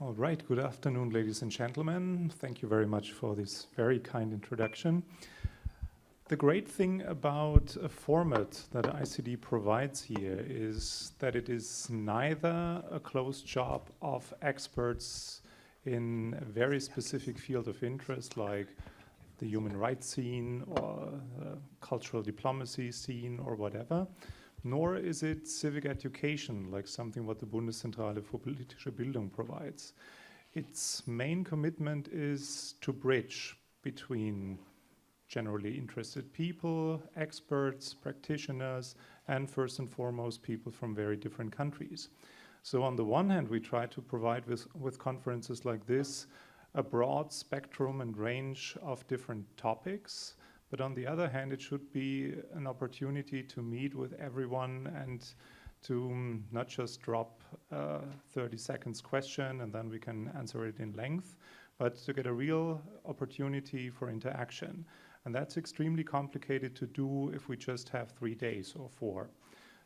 All right, good afternoon, ladies and gentlemen. Thank you very much for this very kind introduction. The great thing about a format that ICD provides here is that it is neither a closed shop of experts in a very specific field of interest like the human rights scene or cultural diplomacy scene or whatever, nor is it civic education, like something what the Bundeszentrale für politische Bildung provides. Its main commitment is to bridge between generally interested people, experts, practitioners, and first and foremost, people from very different countries. So on the one hand, we try to provide with conferences like this a broad spectrum and range of different topics. But on the other hand, it should be an opportunity to meet with everyone and to not just drop a 30 seconds question and then we can answer it in length, but to get a real opportunity for interaction. And that's extremely complicated to do if we just have 3 days or 4.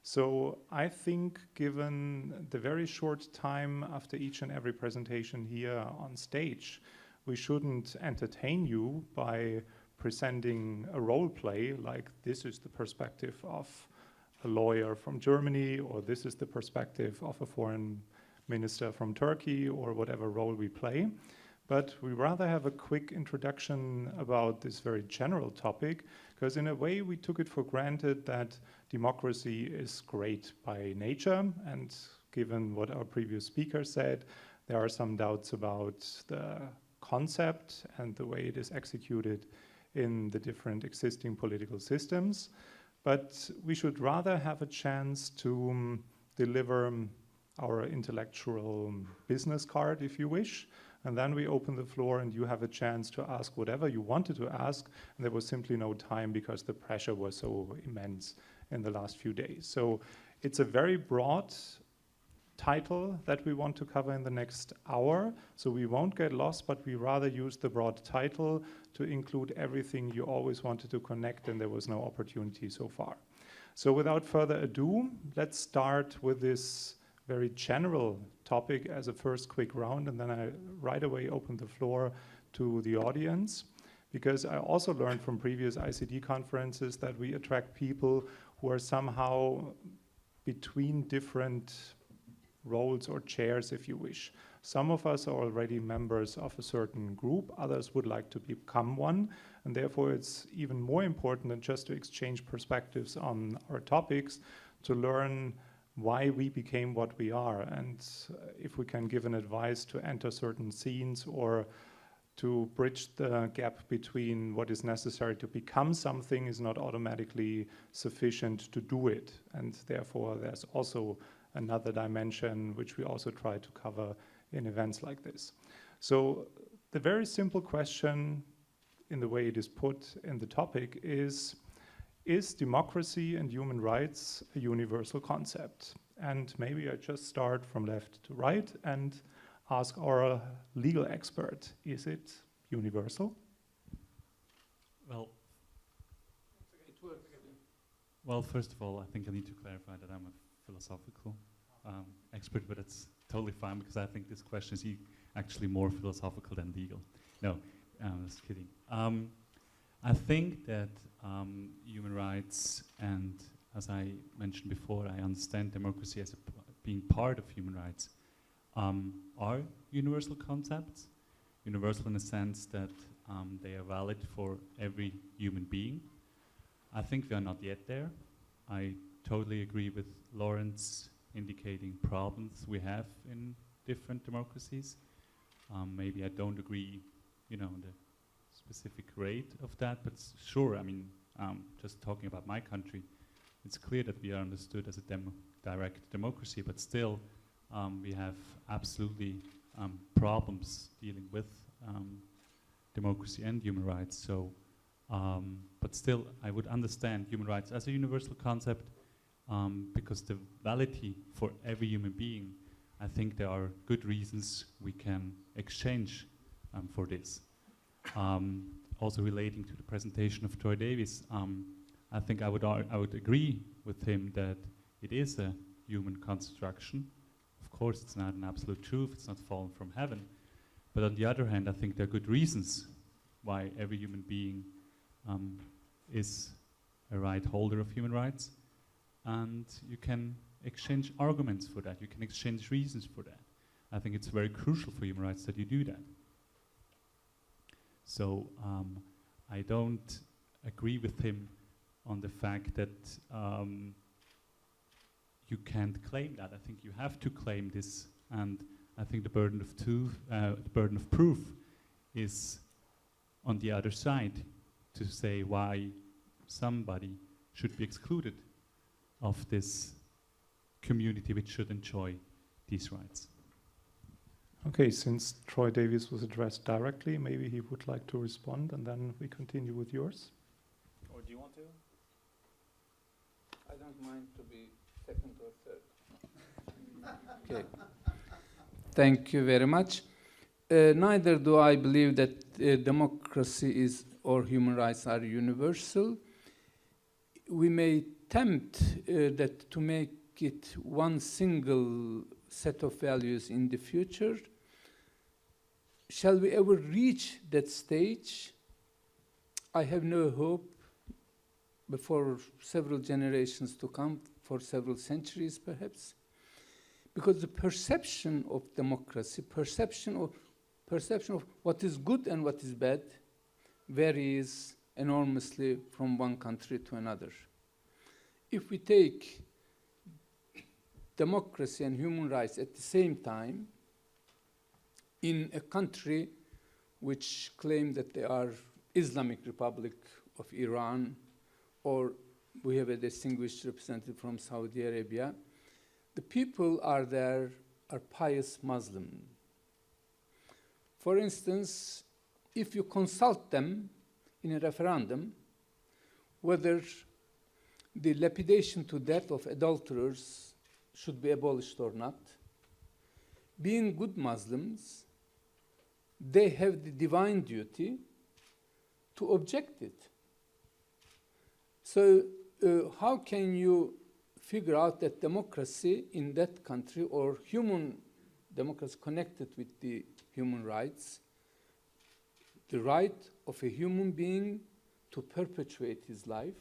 So I think given the very short time after each and every presentation here on stage, we shouldn't entertain you by presenting a role play like this is the perspective of a lawyer from Germany or this is the perspective of a foreign minister from Turkey or whatever role we play. But we rather have a quick introduction about this very general topic because in a way we took it for granted that democracy is great by nature, and given what our previous speaker said, there are some doubts about the concept and the way it is executed in the different existing political systems, but we should rather have a chance to deliver our intellectual business card, if you wish, and then we open the floor and you have a chance to ask whatever you wanted to ask, and there was simply no time because the pressure was so immense in the last few days. So it's a very broad title that we want to cover in the next hour, so we won't get lost, but we rather use the broad title to include everything you always wanted to connect and there was no opportunity so far. So without further ado, let's start with this very general topic as a first quick round, and then I right away open the floor to the audience, because I also learned from previous ICD conferences that we attract people who are somehow between different roles or chairs, if you wish. Some of us are already members of a certain group, others would like to become one, and therefore it's even more important than just to exchange perspectives on our topics, to learn why we became what we are, and if we can give an advice to enter certain scenes or to bridge the gap between what is necessary to become something is not automatically sufficient to do it, and therefore there's also another dimension which we also try to cover in events like this. So the very simple question in the way it is put in the topic is democracy and human rights a universal concept? And maybe I just start from left to right and ask our legal expert, is it universal? Well, first of all, I think I need to clarify that I'm a philosophical expert, but it's totally fine because I think this question is actually more philosophical than legal. No, just kidding. I think that human rights, and as I mentioned before, I understand democracy as being part of human rights, are universal concepts. Universal in the sense that they are valid for every human being. I think we are not yet there. I totally agree with Lawrence indicating problems we have in different democracies. Maybe I don't agree, the specific rate of that, but sure, I mean, just talking about my country, it's clear that we are understood as a direct democracy, but still we have absolutely problems dealing with democracy and human rights. So, but still, I would understand human rights as a universal concept because the validity for every human being, I think there are good reasons we can exchange for this. Also relating to the presentation of Troy Davis, I think I would agree with him that it is a human construction. Of course, it's not an absolute truth, it's not fallen from heaven. But on the other hand, I think there are good reasons why every human being is a right holder of human rights. And you can exchange arguments for that. You can exchange reasons for that. I think it's very crucial for human rights that you do that. So I don't agree with him on the fact that you can't claim that. I think you have to claim this, and I think the burden of proof is on the other side to say why somebody should be excluded of this community which should enjoy these rights. Okay, since Troy Davies was addressed directly, maybe he would like to respond, and then we continue with yours. Or do you want to? I don't mind to be second or third. Okay. Thank you very much. Neither do I believe that democracy is or human rights are universal. We may tempt that to make it one single set of values in the future. Shall we ever reach that stage? I have no hope before several generations to come, for several centuries perhaps, because the perception of democracy, perception of what is good and what is bad varies enormously from one country to another. If we take democracy and human rights at the same time in a country which claim that they are Islamic Republic of Iran, or we have a distinguished representative from Saudi Arabia, the people are there are pious Muslim. For instance, if you consult them in a referendum whether the lapidation to death of adulterers should be abolished or not, being good Muslims, they have the divine duty to object it. So how can you figure out that democracy in that country, or human democracy connected with the human rights, the right of a human being to perpetuate his life,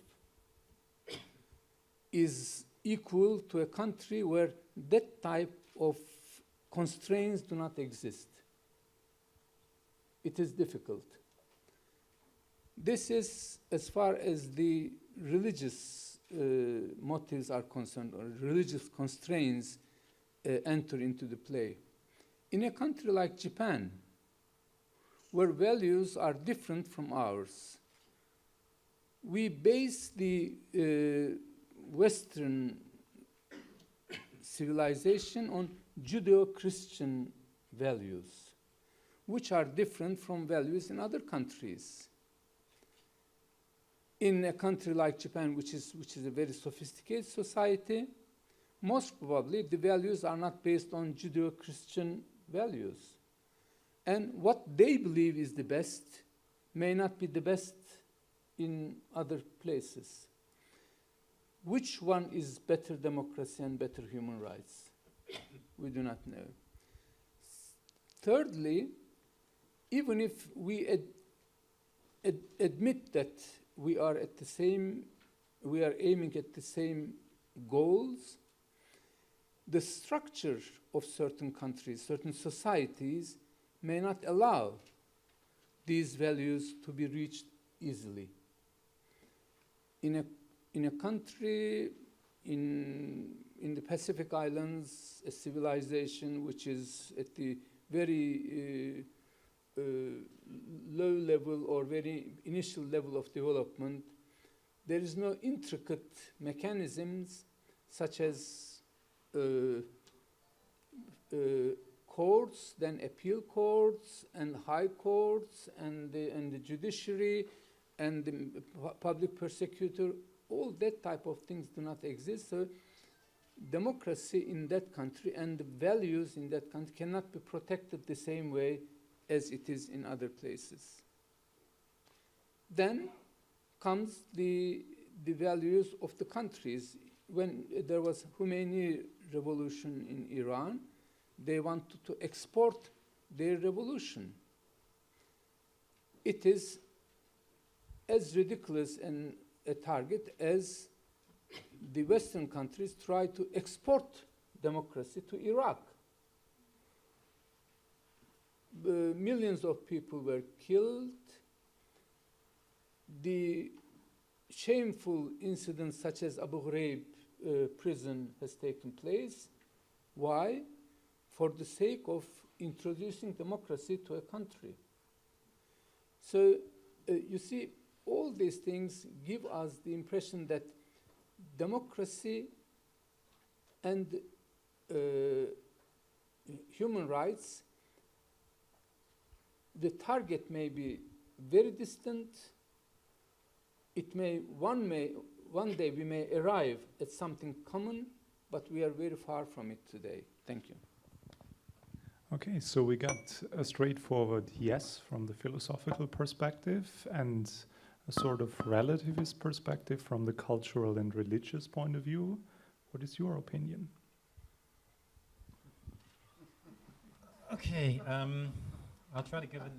is equal to a country where that type of constraints do not exist? It is difficult. This is as far as the religious motives are concerned, or religious constraints enter into the play. In a country like Japan, where values are different from ours, we base the Western civilization on Judeo-Christian values, which are different from values in other countries. In a country like Japan, which is a very sophisticated society, most probably the values are not based on Judeo-Christian values. And what they believe is the best may not be the best in other places. Which one is better democracy and better human rights? We do not know. Thirdly, even if we admit that we are aiming at the same goals, the structure of certain countries, certain societies may not allow these values to be reached easily. In a country in the Pacific Islands, a civilization which is at the very low level or very initial level of development, there is no intricate mechanisms such as courts, then appeal courts and high courts and the judiciary and the public prosecutor. All that type of things do not exist. So democracy in that country and the values in that country cannot be protected the same way as it is in other places. Then comes the values of the countries. When there was Khomeini revolution in Iran, they want to export their revolution. It is as ridiculous a target as the Western countries try to export democracy to Iraq. Millions of people were killed. The shameful incidents such as Abu Ghraib prison has taken place. Why? For the sake of introducing democracy to a country. So you see, all these things give us the impression that democracy and human rights, the target may be very distant. It may one day we may arrive at something common, but we are very far from it today. Thank you. Okay, so we got a straightforward yes from the philosophical perspective and a sort of relativist perspective from the cultural and religious point of view. What is your opinion? Okay, I'll try to give it.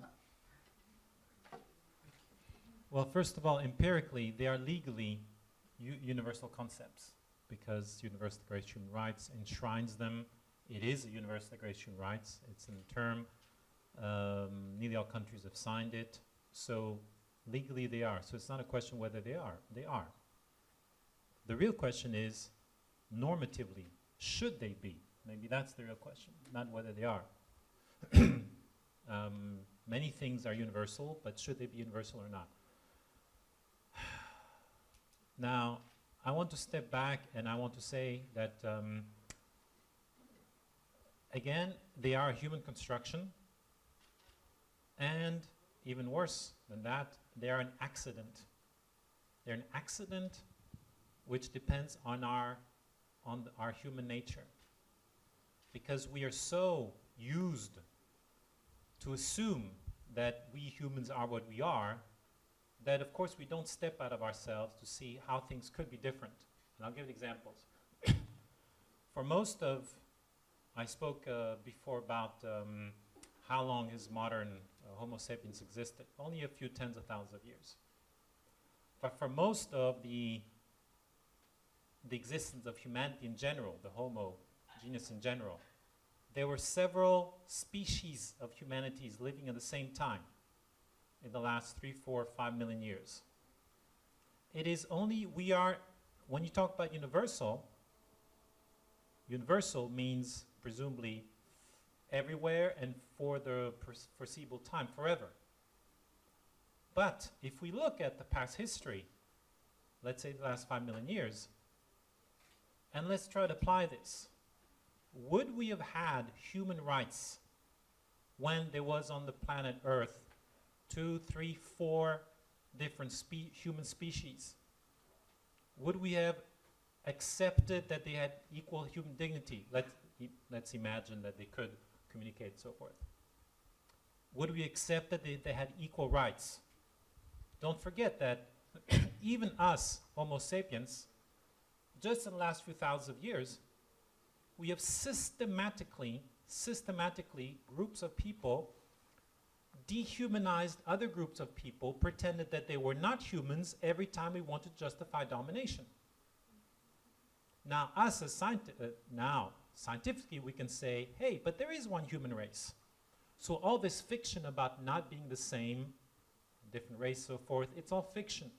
Well, first of all, empirically, they are legally universal concepts because Universal Declaration of Human Rights enshrines them. It is a Universal Declaration of Human Rights. It's in the term. Nearly all countries have signed it. So legally they are. So it's not a question whether they are. They are. The real question is, normatively, should they be? Maybe that's the real question, not whether they are. Many things are universal, but should they be universal or not? Now, I want to step back and I want to say that, again, they are a human construction, and even worse than that, they are an accident. They're an accident which depends on our human nature, because we are so used to assume that we humans are what we are, that of course we don't step out of ourselves to see how things could be different. And I'll give examples. For most of, I spoke before about how long has modern Homo sapiens existed. Only a few tens of thousands of years. But for most of the existence of humanity in general, the Homo genus in general, there were several species of humanities living at the same time in the last 3, 4, 5 million years. It is only when you talk about universal means presumably everywhere and for the foreseeable time, forever. But if we look at the past history, let's say the last 5 million years, and let's try to apply this, would we have had human rights when there was on the planet Earth 2, 3, 4 different human species? Would we have accepted that they had equal human dignity? Let's imagine that they could communicate and so forth. Would we accept that they had equal rights? Don't forget that even us, Homo sapiens, just in the last few thousands of years, we have systematically, groups of people dehumanized other groups of people, pretended that they were not humans every time we want to justify domination. Now, us as scientifically, we can say, hey, but there is one human race. So all this fiction about not being the same, different race, so forth, it's all fiction.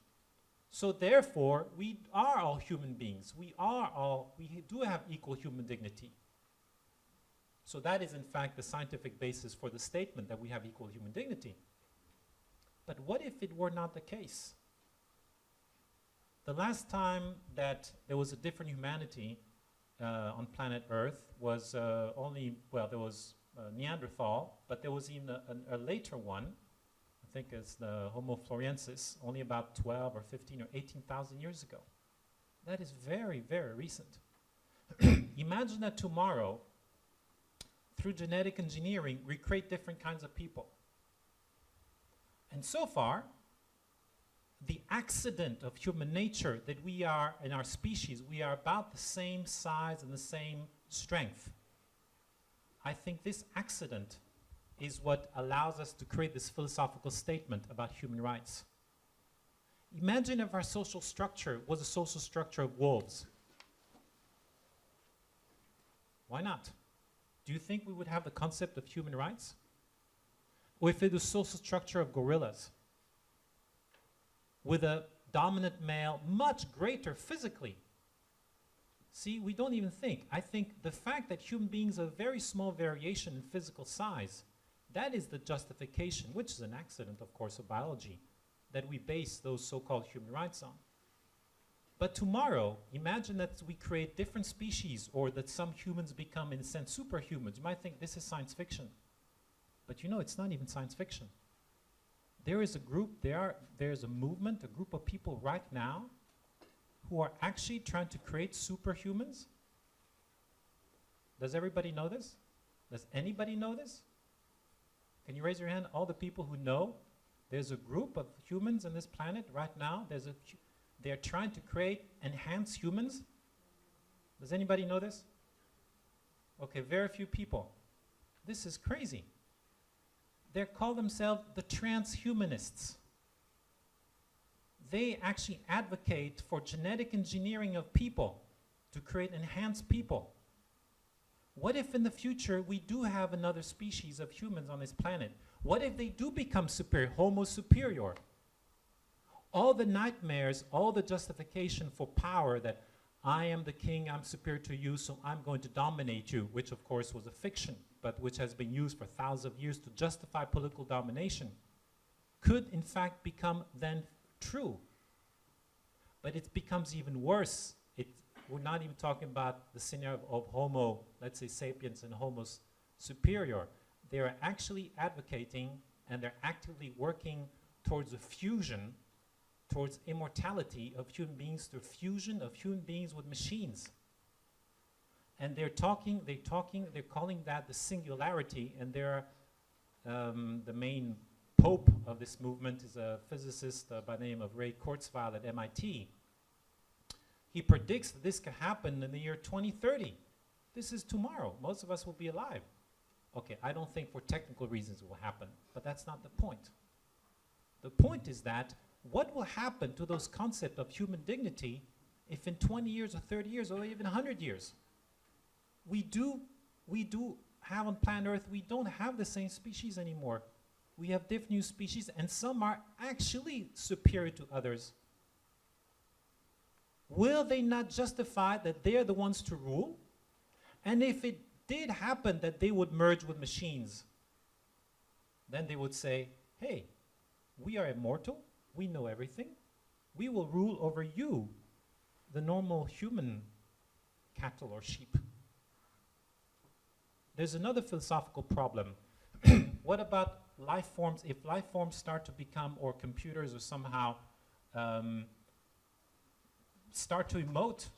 So therefore, we are all human beings. We do have equal human dignity. So that is in fact the scientific basis for the statement that we have equal human dignity. But what if it were not the case? The last time that there was a different humanity on planet Earth was there was Neanderthal, but there was even a later one, I think it's the Homo floresiensis, only about 12 or 15 or 18,000 years ago. That is very, very recent. Imagine that tomorrow, through genetic engineering, we create different kinds of people. And so far, the accident of human nature that we are, in our species, we are about the same size and the same strength. I think this accident is what allows us to create this philosophical statement about human rights. Imagine if our social structure was a social structure of wolves. Why not? Do you think we would have the concept of human rights? Or if it was a social structure of gorillas, with a dominant male, much greater physically? See, we don't even think. I think the fact that human beings have a very small variation in physical size, that is the justification, which is an accident, of course, of biology, that we base those so-called human rights on. But tomorrow, imagine that we create different species, or that some humans become, in a sense, superhumans. You might think this is science fiction. But you know, it's not even science fiction. There is a group, there's a movement, a group of people right now who are actually trying to create superhumans. Does everybody know this? Does anybody know this? Can you raise your hand? All the people who know there's a group of humans on this planet right now. They're trying to create enhanced humans. Does anybody know this? Okay, very few people. This is crazy. They call themselves the transhumanists. They actually advocate for genetic engineering of people to create enhanced people. What if in the future we do have another species of humans on this planet? What if they do become superior, Homo superior? All the nightmares, all the justification for power that I am the king, I'm superior to you, so I'm going to dominate you, which of course was a fiction, but which has been used for thousands of years to justify political domination, could in fact become then true. But it becomes even worse. We're not even talking about the scenario of Homo, let's say sapiens and Homo superior. They're actually advocating and they're actively working towards a fusion, towards immortality of human beings, through fusion of human beings with machines. And they're calling that the singularity, and the main pope of this movement is a physicist by the name of Ray Kurzweil at MIT. He predicts that this could happen in the year 2030. This is tomorrow. Most of us will be alive. Okay, I don't think for technical reasons it will happen, but that's not the point. The point is that what will happen to those concepts of human dignity if in 20 years or 30 years or even 100 years, we do have on planet Earth, we don't have the same species anymore. We have different new species, and some are actually superior to others. Will they not justify that they are the ones to rule? And if it did happen that they would merge with machines, then they would say, hey, we are immortal, we know everything, we will rule over you, the normal human cattle or sheep. There's another philosophical problem. What about life forms? If life forms start to become, or computers, or somehow start to emote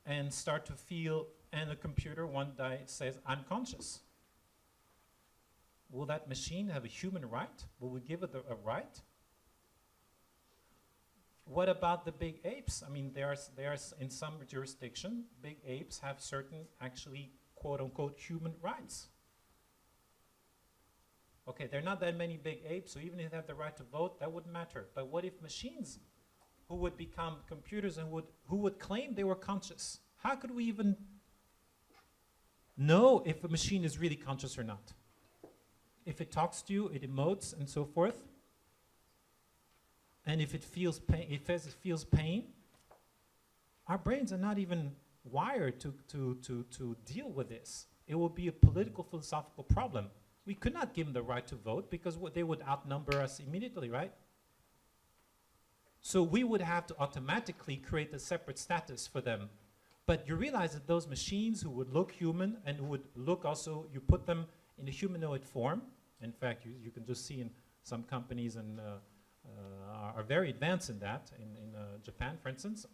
and start to feel, and the computer one day says, I'm conscious. Will that machine have a human right? Will we give it a right? What about the big apes? I mean, there's in some jurisdiction, big apes have certain actually quote-unquote human rights. Okay, there are not that many big apes, so even if they have the right to vote, that wouldn't matter. But what if machines who would become computers and who would claim they were conscious? How could we even know if a machine is really conscious or not? If it talks to you, it emotes and so forth. And if it feels pain, our brains are not even wired to deal with this. It will be a political, philosophical problem. We could not give them the right to vote because they would outnumber us immediately, right? So we would have to automatically create a separate status for them. But you realize that those machines who would look human and who would look also, you put them in a humanoid form. In fact, you can just see in some companies and are very advanced in that, in Japan, for instance.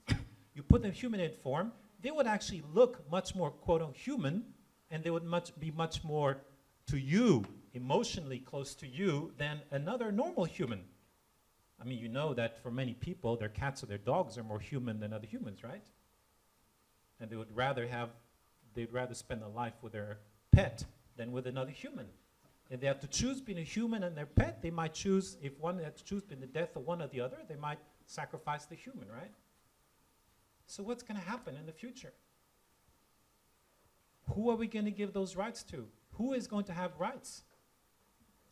You put them in humanoid form, they would actually look much more quote-unquote human, and they would be much more to you, emotionally close to you, than another normal human. I mean, you know that for many people, their cats or their dogs are more human than other humans, right? And they'd rather spend a life with their pet than with another human. If they have to choose between a human and their pet, they might choose, if one had to choose between the death of one or the other, they might sacrifice the human, right? So what's going to happen in the future? Who are we going to give those rights to? Who is going to have rights?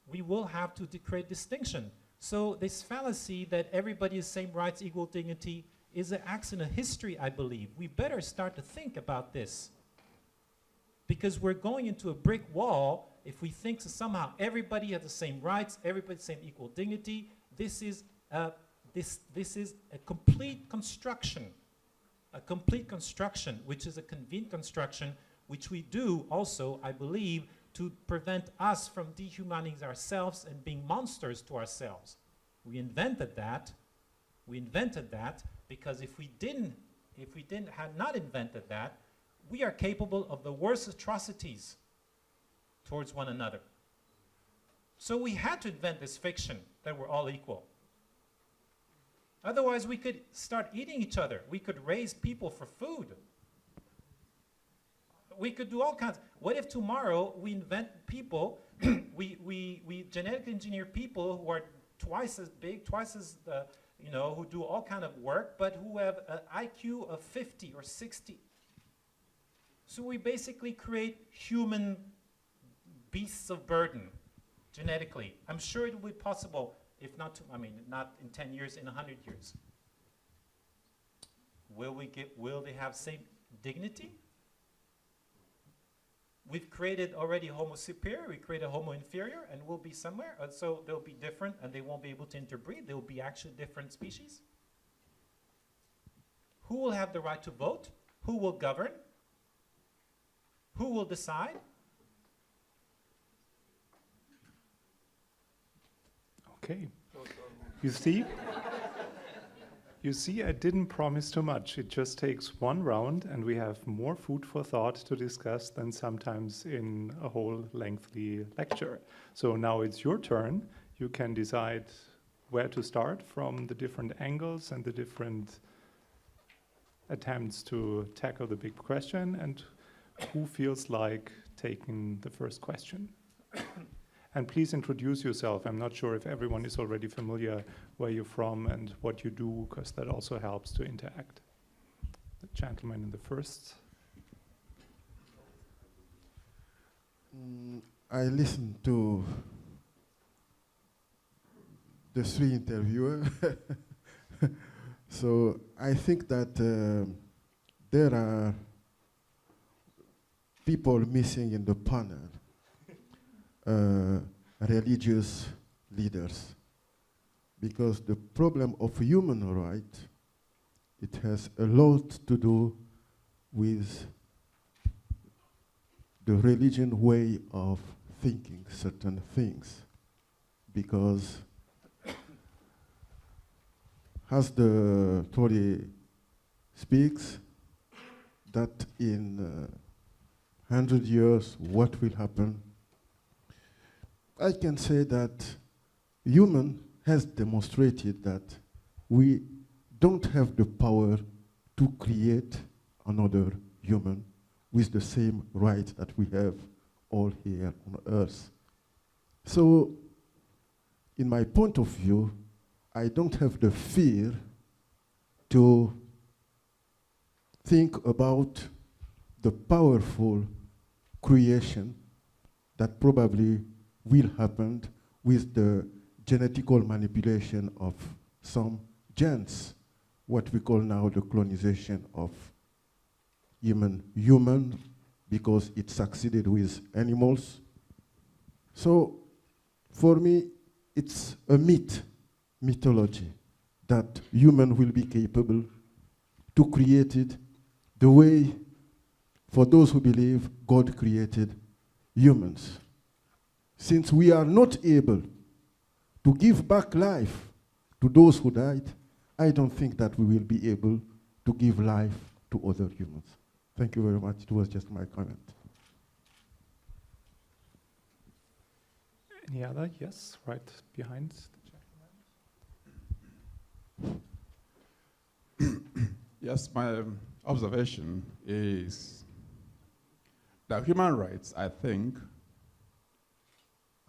We will have to create distinction. So this fallacy that everybody has same rights, equal dignity, is an accident of history, I believe. We better start to think about this. Because we're going into a brick wall if we think that somehow everybody has the same rights, everybody has the same equal dignity. This is a complete construction. A complete construction, which is a convenient construction, which we do also, I believe, to prevent us from dehumanizing ourselves and being monsters to ourselves. We invented that. We invented that because if we had not invented that, we are capable of the worst atrocities towards one another. So we had to invent this fiction that we're all equal. Otherwise, we could start eating each other. We could raise people for food. We could do all kinds. What if tomorrow we invent people, we genetically engineer people who are twice as big, twice as, who do all kind of work, but who have an IQ of 50 or 60. So we basically create human beasts of burden genetically. I'm sure it will be possible, if not, not in 10 years, in 100 years. Will they have same dignity? We've created already Homo superior, we created Homo inferior, and we'll be somewhere. So they'll be different, and they won't be able to interbreed. They'll be actually different species. Who will have the right to vote? Who will govern? Who will decide? Okay. You see, I didn't promise too much. It just takes one round, and we have more food for thought to discuss than sometimes in a whole lengthy lecture. So now it's your turn. You can decide where to start from the different angles and the different attempts to tackle the big question, and who feels like taking the first question. And please introduce yourself. I'm not sure if everyone is already familiar where you're from and what you do, because that also helps to interact. The gentleman in the first. I listened to the three interviewers. So I think that there are people missing in the panel. Religious leaders, because the problem of human rights, it has a lot to do with the religion way of thinking certain things, because as the Tory speaks, that in 100 years, what will happen? I can say that human has demonstrated that we don't have the power to create another human with the same right that we have all here on Earth. So, in my point of view, I don't have the fear to think about the powerful creation that probably will happen with the genetical manipulation of some genes, what we call now the clonization of human, because it succeeded with animals. So for me, it's a mythology, that human will be capable to create it the way, for those who believe, God created humans. Since we are not able to give back life to those who died, I don't think that we will be able to give life to other humans. Thank you very much. It was just my comment. Any other? Yes, right behind the gentleman. Yes, my observation is that human rights, I think,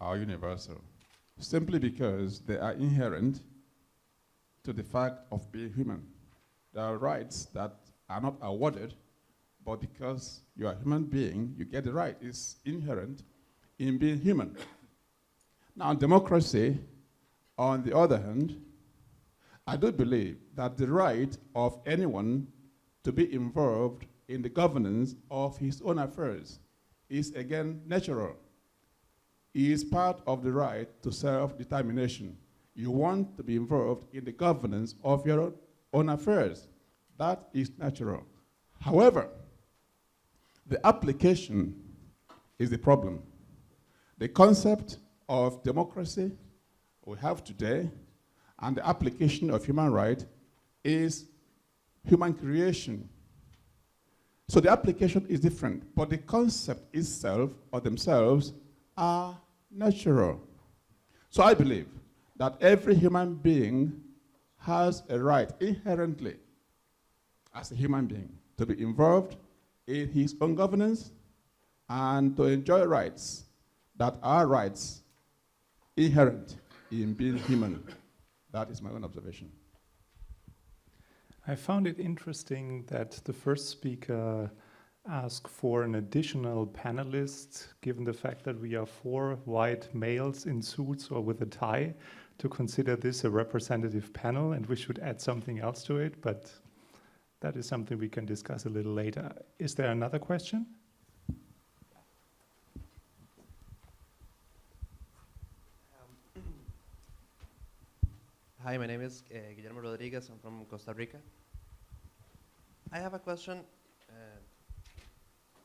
are universal, simply because they are inherent to the fact of being human. There are rights that are not awarded, but because you are a human being, you get the right. It's inherent in being human. Now, democracy, on the other hand, I do believe that the right of anyone to be involved in the governance of his own affairs is, again, natural. It is part of the right to self-determination. You want to be involved in the governance of your own affairs. That is natural. However, the application is the problem. The concept of democracy we have today and the application of human rights is human creation. So the application is different, but the concept itself or themselves are natural. So I believe that every human being has a right inherently as a human being to be involved in his own governance and to enjoy rights that are rights inherent in being human. That is my own observation. I found it interesting that the first speaker asked for an additional panelist, given the fact that we are 4 white males in suits or with a tie, to consider this a representative panel, and we should add something else to it, but that is something we can discuss a little later. Is there another question? Hi, my name is Guillermo Rodriguez. I'm from Costa Rica. I have a question.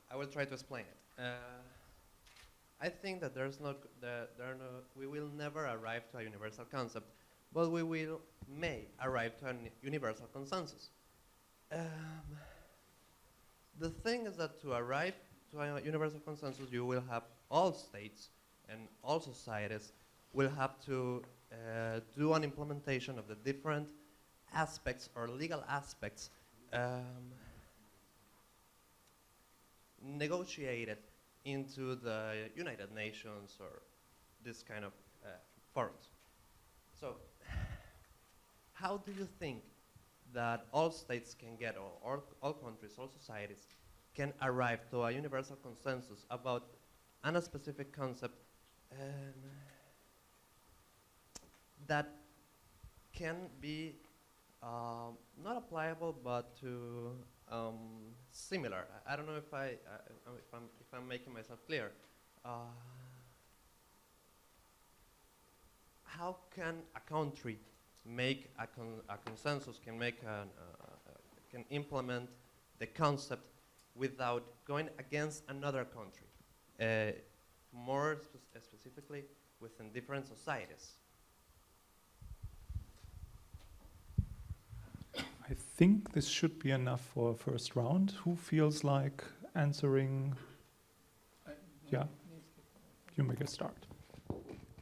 I will try to explain it. I think that we will never arrive to a universal concept, but we may arrive to a universal consensus. The thing is that to arrive to a universal consensus, you will have all states and all societies will have to do an implementation of the different aspects or legal aspects negotiated into the United Nations or this kind of forums. So how do you think that all states can get, or all countries, all societies can arrive to a universal consensus about a specific concept that can be not applicable, but to similar? I don't know if I'm making myself clear. How can a country make a consensus? Can implement the concept without going against another country? More specifically, within different societies. I think this should be enough for a first round. Who feels like answering? Yeah, you make a start.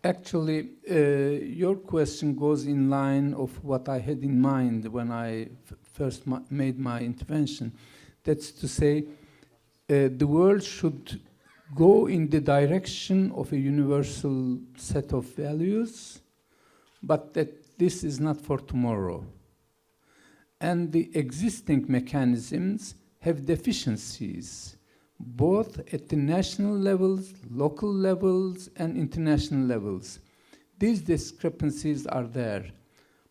Actually, your question goes in line of what I had in mind when I first made my intervention. That's to say, the world should go in the direction of a universal set of values, but that this is not for tomorrow. And the existing mechanisms have deficiencies, both at the national levels, local levels, and international levels. These discrepancies are there.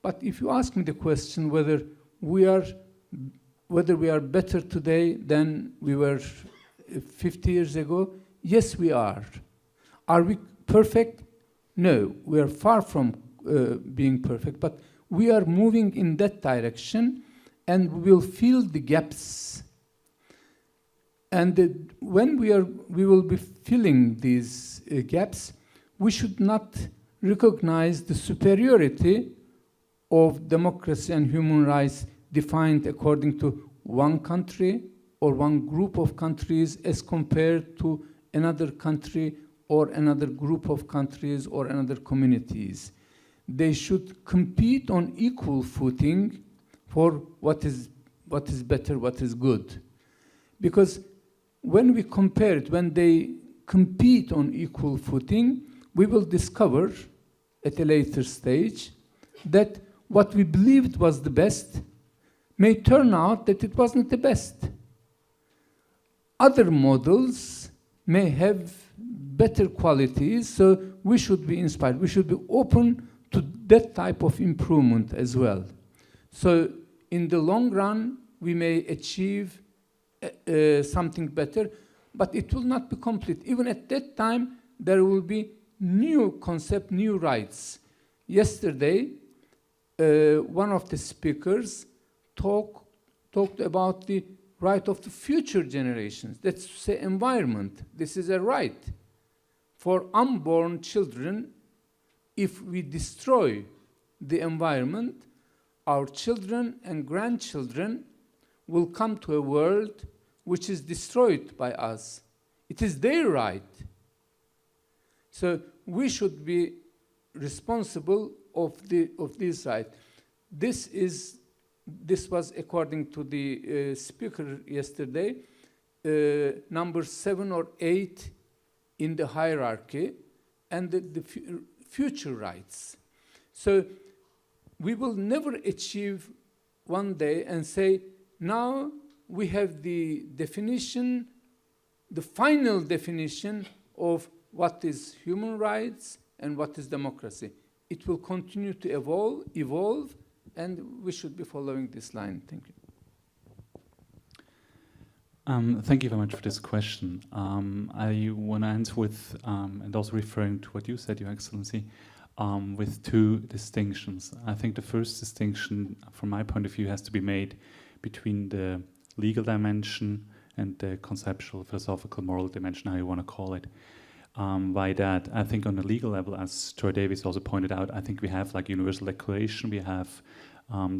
But if you ask me the question whether we are better today than we were 50 years ago, yes, we are. Are we perfect? No, we are far from being perfect, but we are moving in that direction, and we will fill the gaps. And when we will be filling these gaps, we should not recognize the superiority of democracy and human rights defined according to one country or one group of countries as compared to another country or another group of countries or another communities. They should compete on equal footing for what is better, what is good. Because when we compare it, when they compete on equal footing, we will discover at a later stage that what we believed was the best may turn out that it wasn't the best. Other models may have better qualities, so we should be inspired. We should be open to that type of improvement as well. So in the long run, we may achieve something better, but it will not be complete. Even at that time, there will be new concept, new rights. Yesterday, one of the speakers talked about the right of the future generations. That's to say environment. This is a right for unborn children. If we destroy the environment, our children and grandchildren will come to a world which is destroyed by us. It is their right. So we should be responsible of this right. This was, according to the speaker yesterday, number 7 or 8 in the hierarchy, and the future rights. So we will never achieve one day and say, now we have the definition, the final definition of what is human rights and what is democracy. It will continue to evolve, and we should be following this line. Thank you. Thank you very much for this question. I want to answer with, and also referring to what you said, Your Excellency, with two distinctions. I think the first distinction, from my point of view, has to be made between the legal dimension and the conceptual, philosophical, moral dimension, how you want to call it. Why that? I think on the legal level, as Troy Davis also pointed out, I think we have like Universal Declaration, we have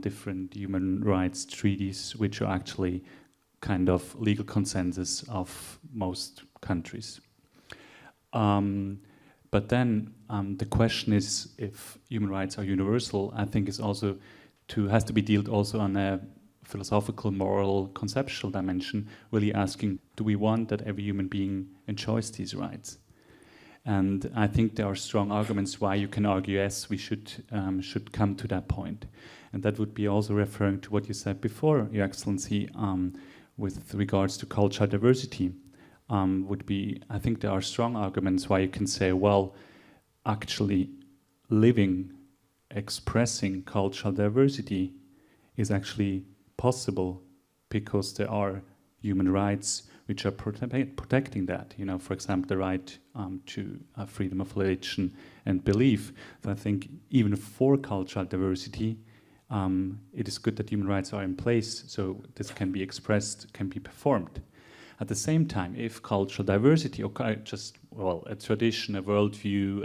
different human rights treaties, which are actually kind of legal consensus of most countries. But then the question is, if human rights are universal, I think is also has to be dealt also on a philosophical, moral, conceptual dimension, really asking, do we want that every human being enjoys these rights? And I think there are strong arguments why you can argue, yes, we should come to that point. And that would be also referring to what you said before, Your Excellency, with regards to cultural diversity. Would be, I think there are strong arguments why you can say, well, actually living, expressing cultural diversity is actually possible because there are human rights which are protecting that. You know, for example, the right to freedom of religion and belief. So I think even for cultural diversity, it is good that human rights are in place so this can be expressed, can be performed. At the same time, if cultural diversity, or just, well, a tradition, a worldview,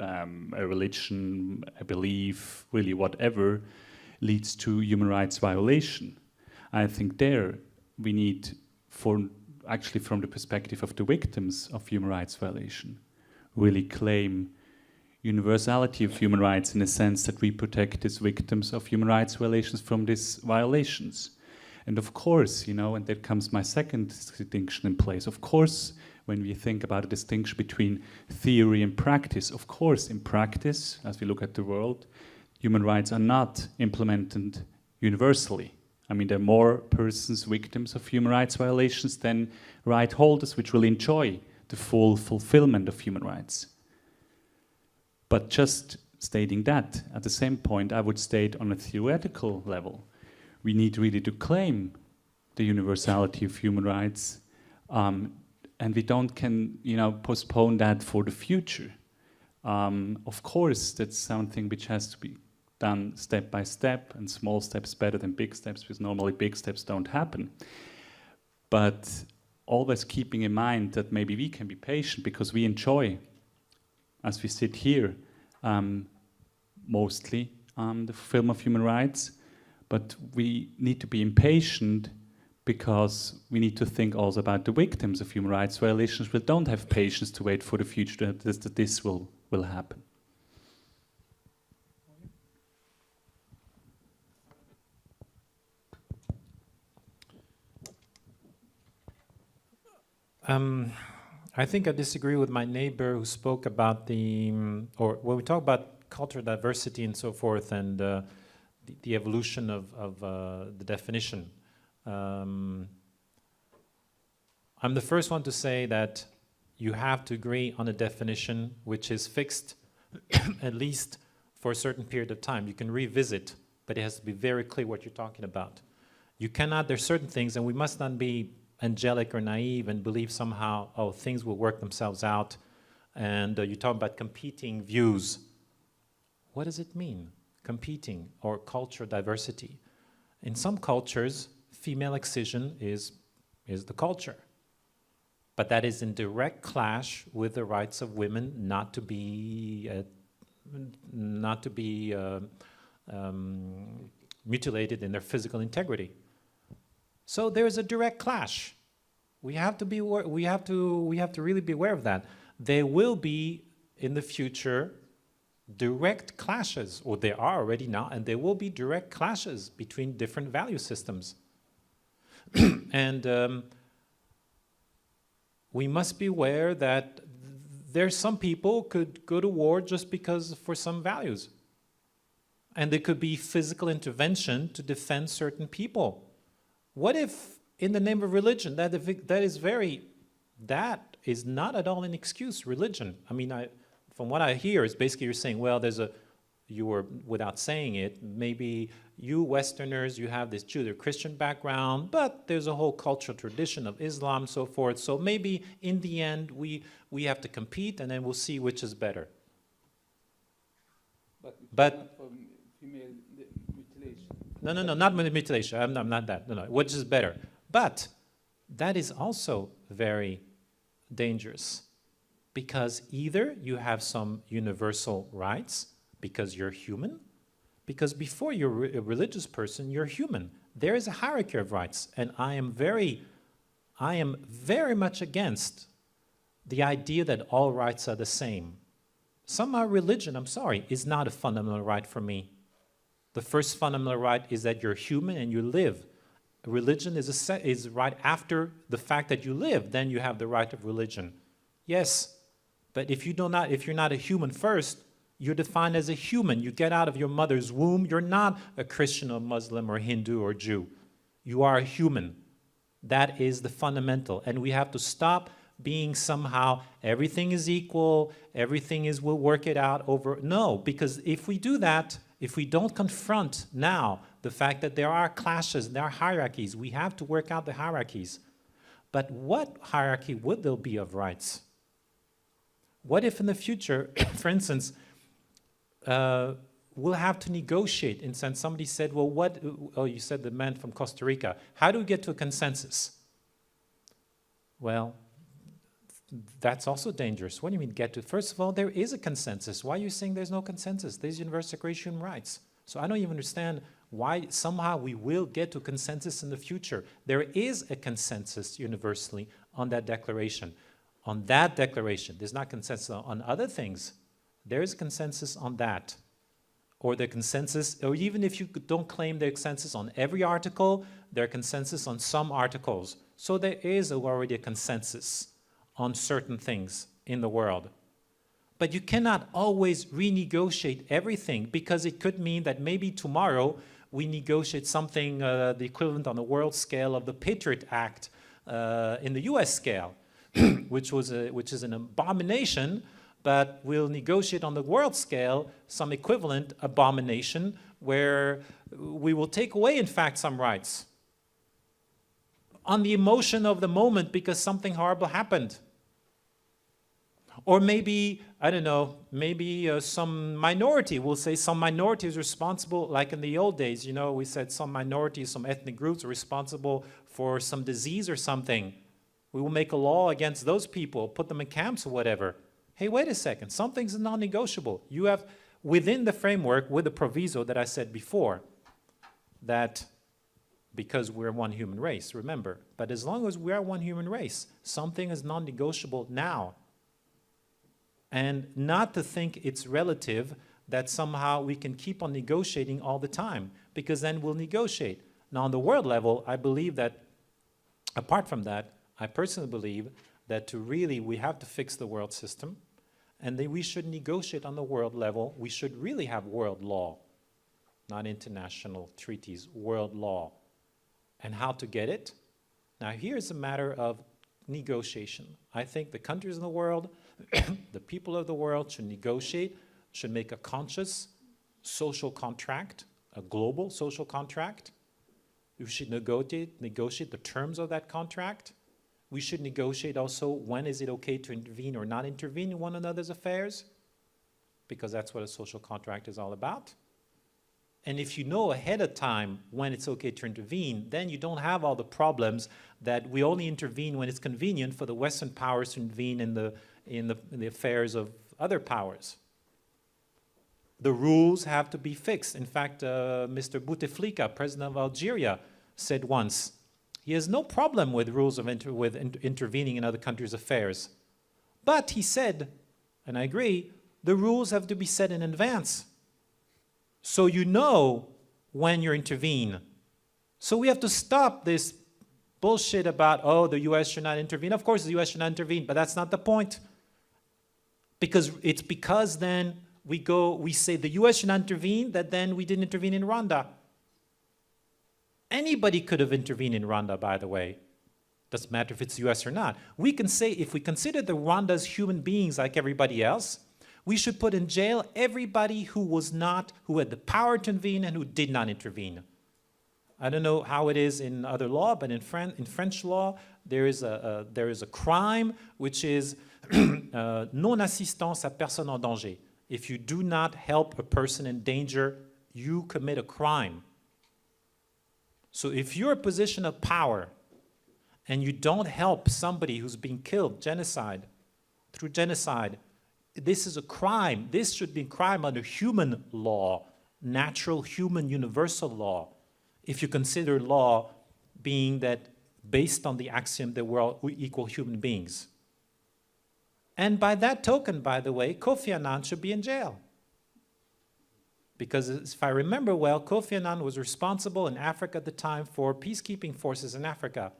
a religion, a belief, really whatever, leads to human rights violation, I think there we need, actually from the perspective of the victims of human rights violation, really claim universality of human rights in the sense that we protect these victims of human rights violations from these violations. And of course, you know, and there comes my second distinction in place. Of course, when we think about a distinction between theory and practice, of course, in practice, as we look at the world, human rights are not implemented universally. I mean, there are more persons victims of human rights violations than right holders which will enjoy the full fulfillment of human rights. But just stating that, at the same point, I would state on a theoretical level, we need really to claim the universality of human rights, and we can postpone that for the future. Of course, that's something which has to be done step by step, and small steps better than big steps, because normally big steps don't happen. But always keeping in mind that maybe we can be patient because we enjoy, as we sit here, mostly the fulfillment of human rights, but we need to be impatient because we need to think also about the victims of human rights violations who don't have patience to wait for the future that this will happen. I think I disagree with my neighbor who spoke about or when we talk about cultural diversity and so forth, and the evolution of the definition. I'm the first one to say that you have to agree on a definition which is fixed at least for a certain period of time. You can revisit, but it has to be very clear what you're talking about. You cannot, there's certain things, and we must not be angelic or naive and believe somehow, oh, things will work themselves out. And you talk about competing views. What does it mean, competing or cultural diversity? In some cultures, female excision is the culture. But that is in direct clash with the rights of women not to be mutilated in their physical integrity. So there is a direct clash. We have to be we have to really be aware of that. There will be in the future direct clashes, or there are already now, and there will be direct clashes between different value systems. And we must be aware that there's some people could go to war just because for some values. And there could be physical intervention to defend certain people. What if, in the name of religion, that is not at all an excuse, religion. I mean, from what I hear, is basically you're saying, well, you were, without saying it, maybe you Westerners, you have this Judeo-Christian background, but there's a whole cultural tradition of Islam, so forth. So maybe in the end, we have to compete, and then we'll see which is better. But for female mutilation. No, not mutilation. I'm not that. No, which is better. But that is also very dangerous, because either you have some universal rights because you're human, because before you're a religious person, you're human. There is a hierarchy of rights, and I am very much against the idea that all rights are the same. Somehow religion, I'm sorry, is not a fundamental right for me. The first fundamental right is that you're human and you live. Religion is right after the fact that you live, then you have the right of religion. Yes, but if you're not a human first, you're defined as a human. You get out of your mother's womb, you're not a Christian or Muslim or Hindu or Jew. You are a human. That is the fundamental. And we have to stop being somehow, everything is equal, we'll work it out over. No, because if we do that, if we don't confront now the fact that there are clashes, there are hierarchies, we have to work out the hierarchies. But what hierarchy would there be of rights? What if in the future, for instance, we'll have to negotiate? In sense, somebody said, well, you said the man from Costa Rica. How do we get to a consensus? Well, that's also dangerous. What do you mean get to? First of all, there is a consensus. Why are you saying there's no consensus? There's Universal Declaration of Human Rights. So I don't even understand why somehow we will get to consensus in the future. There is a consensus universally on that declaration. On that declaration, there's not consensus on other things. There is consensus on that. Or the consensus, or even if you don't claim the consensus on every article, there's consensus on some articles. So there is already a consensus on certain things in the world. But you cannot always renegotiate everything, because it could mean that maybe tomorrow we negotiate something the equivalent on the world scale of the Patriot Act in the US scale, which is an abomination, but we'll negotiate on the world scale some equivalent abomination where we will take away, in fact, some rights on the emotion of the moment because something horrible happened. Or maybe, I don't know, maybe some minority, we'll say some minority is responsible, like in the old days, you know, we said some minorities, some ethnic groups are responsible for some disease or something. We will make a law against those people, put them in camps or whatever. Hey, wait a second, something's non-negotiable. You have, within the framework, with the proviso that I said before, that because we're one human race, remember, but as long as we are one human race, something is non-negotiable now. And not to think it's relative, that somehow we can keep on negotiating all the time, because then we'll negotiate. Now, on the world level, I believe that, apart from that, I personally believe that we have to fix the world system, and then we should negotiate on the world level. We should really have world law, not international treaties, world law. And how to get it? Now here's a matter of negotiation. I think the countries in the world, the people of the world should negotiate, should make a conscious social contract, a global social contract. We should negotiate the terms of that contract. We should negotiate also when is it okay to intervene or not intervene in one another's affairs, because that's what a social contract is all about. And if you know ahead of time when it's okay to intervene, then you don't have all the problems that we only intervene when it's convenient for the Western powers to intervene in the affairs of other powers. The rules have to be fixed. In fact, Mr. Bouteflika, president of Algeria, said once, he has no problem with rules of intervening in other countries' affairs. But he said, and I agree, the rules have to be set in advance. So you know when you intervene. So we have to stop this bullshit about, oh, the US should not intervene. Of course the US should not intervene, but that's not the point. Because then we say the US should not intervene, that then we didn't intervene in Rwanda. Anybody could have intervened in Rwanda, by the way. Doesn't matter if it's US or not. We can say, if we consider the Rwandans human beings like everybody else, we should put in jail everybody who had the power to intervene and who did not intervene. I don't know how it is in other law, but in French law, there is a crime which is non-assistance à personne en danger. If you do not help a person in danger, you commit a crime. So if you're in a position of power and you don't help somebody who's being killed, through genocide, this is a crime. This should be a crime under human law, natural, human, universal law. If you consider law being that based on the axiom that we're all equal human beings. And by that token, by the way, Kofi Annan should be in jail. Because if I remember well, Kofi Annan was responsible in Africa at the time for peacekeeping forces in Africa.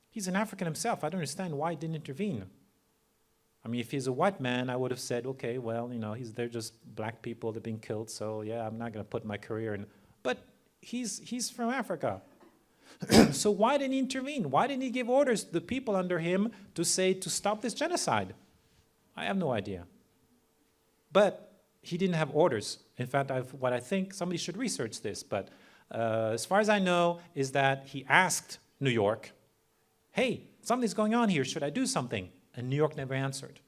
He's an African himself. I don't understand why he didn't intervene. I mean, if he's a white man, I would have said, okay, well, you know, they're just black people that are being killed, so yeah, I'm not going to put my career in. But he's from Africa. So why didn't he intervene? Why didn't he give orders to the people under him to stop this genocide? I have no idea. But he didn't have orders. In fact, what I think, somebody should research this, but as far as I know, is that he asked New York, hey, something's going on here, should I do something? And New York never answered.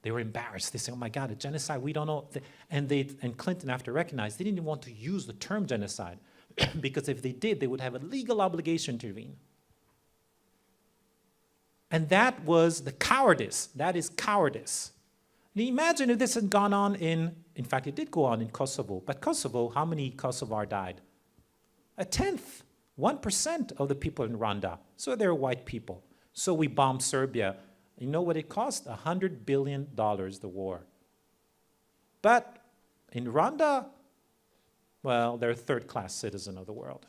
They were embarrassed. They said, oh my God, a genocide, we don't know. And Clinton, after recognized, they didn't even want to use the term genocide because if they did, they would have a legal obligation to intervene. And that was the cowardice. That is cowardice. Now imagine if this had gone on in fact, it did go on in Kosovo. But Kosovo, how many Kosovar died? 1/10, 1% of the people in Rwanda. So they're white people. So we bombed Serbia. You know what it cost? $100 billion, the war. But in Rwanda, well, they're a third-class citizen of the world.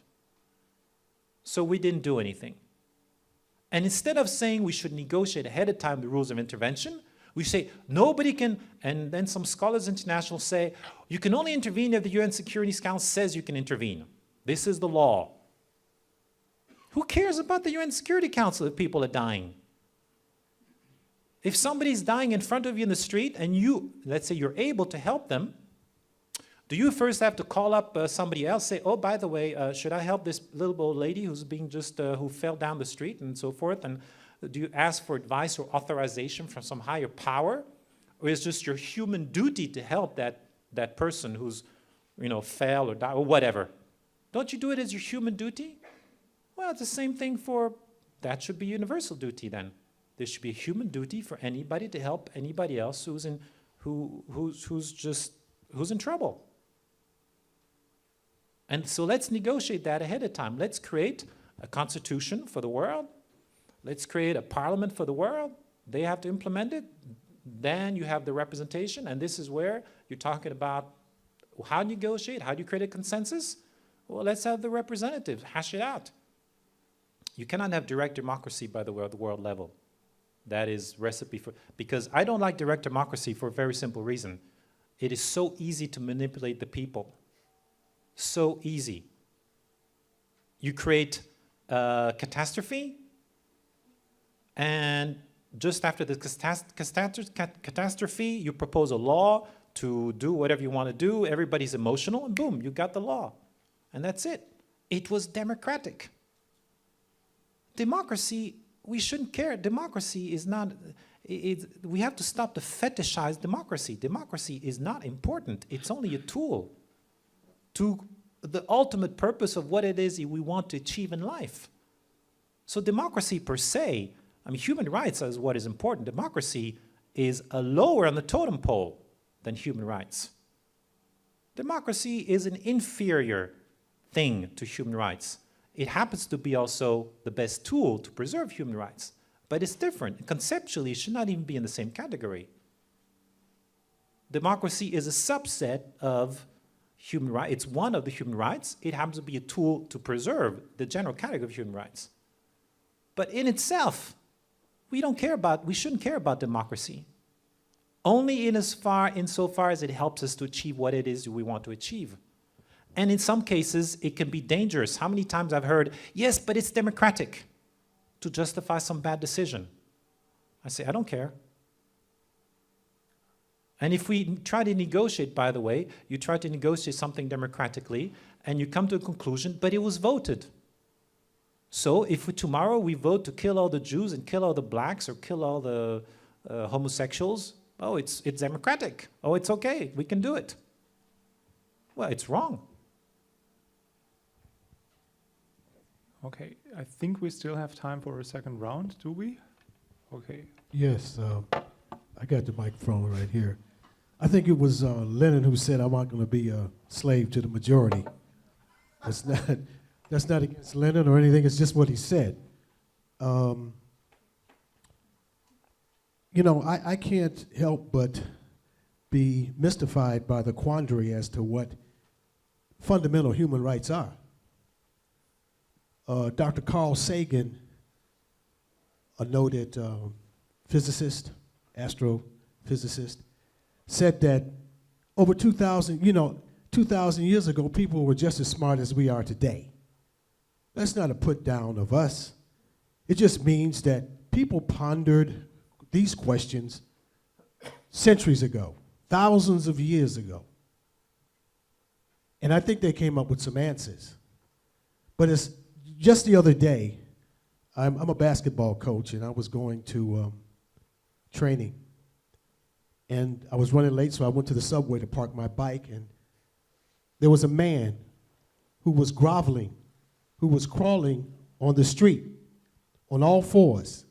So we didn't do anything. And instead of saying we should negotiate ahead of time the rules of intervention, we say nobody can, and then some scholars international say, you can only intervene if the UN Security Council says you can intervene. This is the law. Who cares about the UN Security Council if people are dying? If somebody's dying in front of you in the street and you, let's say you're able to help them, do you first have to call up somebody else, say, oh, by the way, should I help this little old lady who's being who fell down the street and so forth? And do you ask for advice or authorization from some higher power? Or is it just your human duty to help that person who's, fell or died or whatever? Don't you do it as your human duty? Well, it's the same thing that should be universal duty then. There should be a human duty for anybody to help anybody else who's in trouble. And so let's negotiate that ahead of time. Let's create a constitution for the world. Let's create a parliament for the world. They have to implement it. Then you have the representation, and this is where you're talking about how to negotiate, how do you create a consensus? Well, let's have the representatives hash it out. You cannot have direct democracy by the world level. That is recipe for, because I don't like direct democracy for a very simple reason. It is so easy to manipulate the people. So easy. You create a catastrophe, and just after the catastrophe, you propose a law to do whatever you want to do. Everybody's emotional, and boom, you got the law. And that's it. It was democratic. Democracy, we shouldn't care. Democracy is not, we have to stop to fetishize democracy. Democracy is not important. It's only a tool to the ultimate purpose of what it is we want to achieve in life. So democracy per se, I mean, human rights is what is important. Democracy is lower on the totem pole than human rights. Democracy is an inferior thing to human rights. It happens to be also the best tool to preserve human rights, but it's different. Conceptually, it should not even be in the same category. Democracy is a subset of human rights. It's one of the human rights. It happens to be a tool to preserve the general category of human rights. But in itself, we shouldn't care about democracy. Only insofar as it helps us to achieve what it is we want to achieve. And in some cases, it can be dangerous. How many times I've heard, yes, but it's democratic, to justify some bad decision. I say, I don't care. And if we try to negotiate, by the way, you try to negotiate something democratically, and you come to a conclusion, but it was voted. So if tomorrow we vote to kill all the Jews and kill all the blacks or kill all the homosexuals, oh, it's democratic. Oh, it's okay, we can do it. Well, it's wrong. Okay, I think we still have time for a second round, do we? Okay. Yes, I got the microphone right here. I think it was Lenin who said, I'm not going to be a slave to the majority. That's not against Lenin or anything, it's just what he said. You know, I can't help but be mystified by the quandary as to what fundamental human rights are. Dr. Carl Sagan, a noted physicist, astrophysicist, said that over 2,000 years ago, people were just as smart as we are today. That's not a put down of us. It just means that people pondered these questions centuries ago, thousands of years ago. And I think they came up with some answers. But it's just the other day, I'm a basketball coach, and I was going to training. And I was running late, so I went to the subway to park my bike, and there was a man who was groveling, who was crawling on the street on all fours.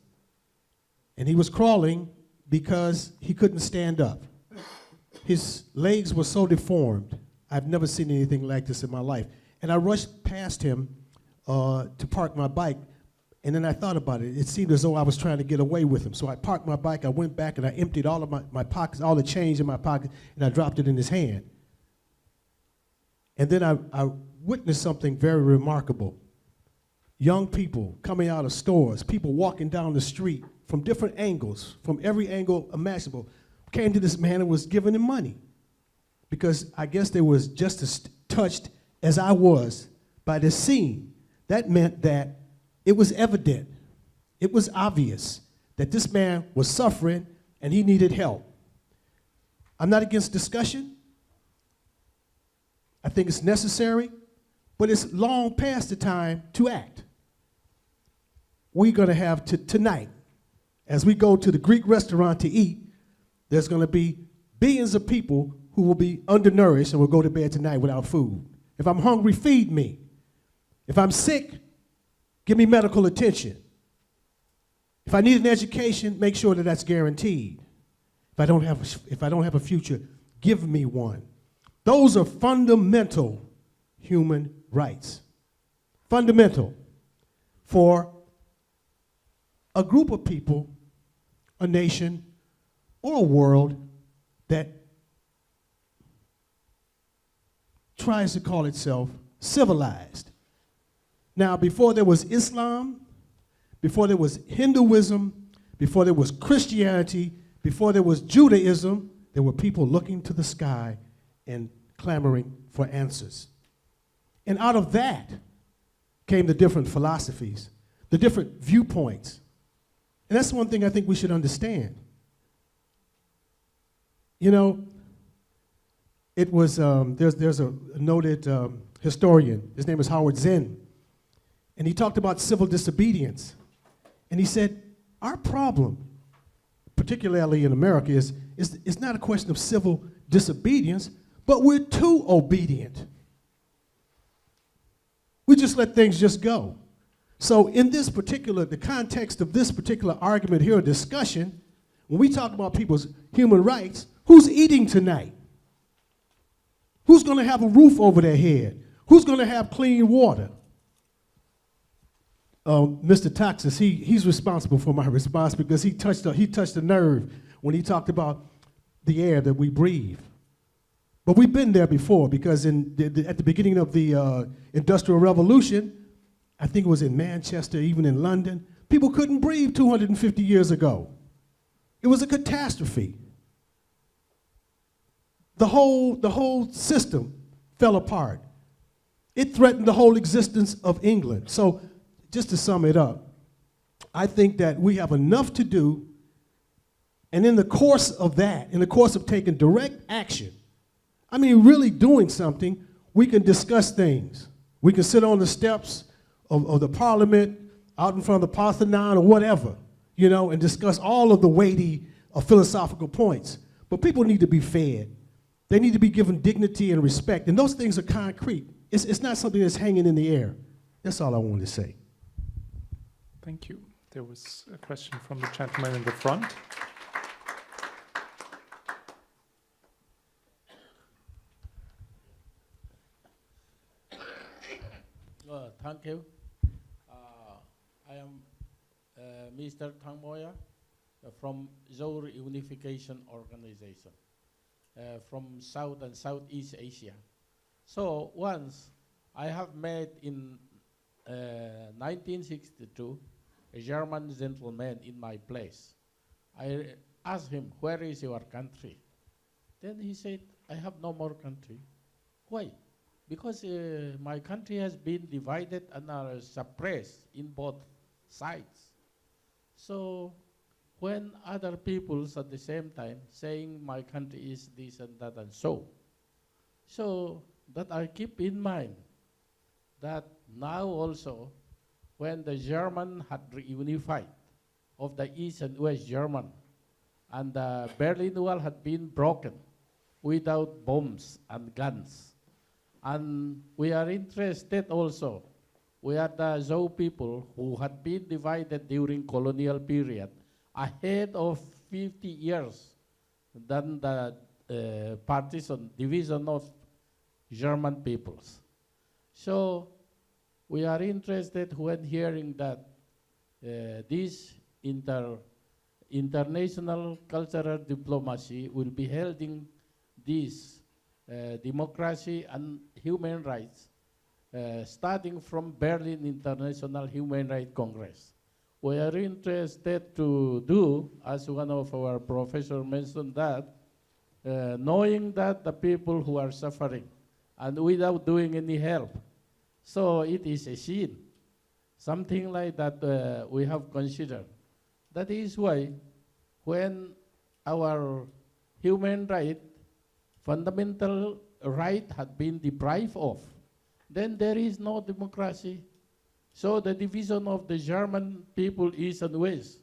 And he was crawling because he couldn't stand up. His legs were so deformed. I've never seen anything like this in my life. And I rushed past him to park my bike, and then I thought about it. It seemed as though I was trying to get away with him. So I parked my bike, I went back, and I emptied all of my pockets, all the change in my pocket, and I dropped it in his hand. And then I witnessed something very remarkable. Young people coming out of stores, people walking down the street from different angles, from every angle imaginable, came to this man and was giving him money. Because I guess they was just as touched as I was by this scene. That meant that it was evident, it was obvious that this man was suffering and he needed help. I'm not against discussion. I think it's necessary, but it's long past the time to act. We're going to have tonight, as we go to the Greek restaurant to eat, there's going to be billions of people who will be undernourished and will go to bed tonight without food. If I'm hungry, feed me. If I'm sick, give me medical attention. If I need an education, make sure that that's guaranteed. If I don't have a future, give me one. Those are fundamental human rights. Fundamental for a group of people, a nation, or a world that tries to call itself civilized. Now, before there was Islam, before there was Hinduism, before there was Christianity, before there was Judaism, there were people looking to the sky and clamoring for answers. And out of that came the different philosophies, the different viewpoints. And that's one thing I think we should understand. You know, it was, there's a noted historian, his name is Howard Zinn, and he talked about civil disobedience. And he said, our problem, particularly in America, is not a question of civil disobedience, but we're too obedient. We just let things just go. So in this particular, the context of this particular argument here, discussion, when we talk about people's human rights, who's eating tonight? Who's going to have a roof over their head? Who's going to have clean water? Mr. Taxis, he's responsible for my response because he touched a nerve when he talked about the air that we breathe. But we've been there before because at the beginning of the Industrial Revolution, I think it was in Manchester, even in London, people couldn't breathe 250 years ago. It was a catastrophe. The whole system fell apart. It threatened the whole existence of England. So just to sum it up, I think that we have enough to do, and in the course of that, in the course of taking direct action, I mean really doing something, we can discuss things. We can sit on the steps of the parliament, out in front of the Parthenon or whatever, you know, and discuss all of the weighty philosophical points. But people need to be fed. They need to be given dignity and respect, and those things are concrete. It's not something that's hanging in the air. That's all I wanted to say. Thank you. There was a question from the gentleman in the front. Thank you. I am Mr. Thang Moya from Zohr Unification Organization from South and Southeast Asia. So once I have met in 1962 a German gentleman in my place. I asked him, where is your country? Then he said, I have no more country. Why? Because my country has been divided and suppressed in both sides. So when other peoples at the same time saying my country is this and that and so that I keep in mind that now also when the German had reunified of the East and West German and the Berlin Wall had been broken without bombs and guns. And we are interested also. We are the Zhou people who had been divided during colonial period ahead of 50 years than the division of German peoples. So we are interested when hearing that this international cultural diplomacy will be holding this democracy and human rights starting from Berlin International Human Rights Congress. We are interested to do, as one of our professors mentioned that, knowing that the people who are suffering and without doing any help. So it is a sin. Something like that we have considered. That is why when our human right, fundamental right had been deprived of, then there is no democracy. So the division of the German people, East and West,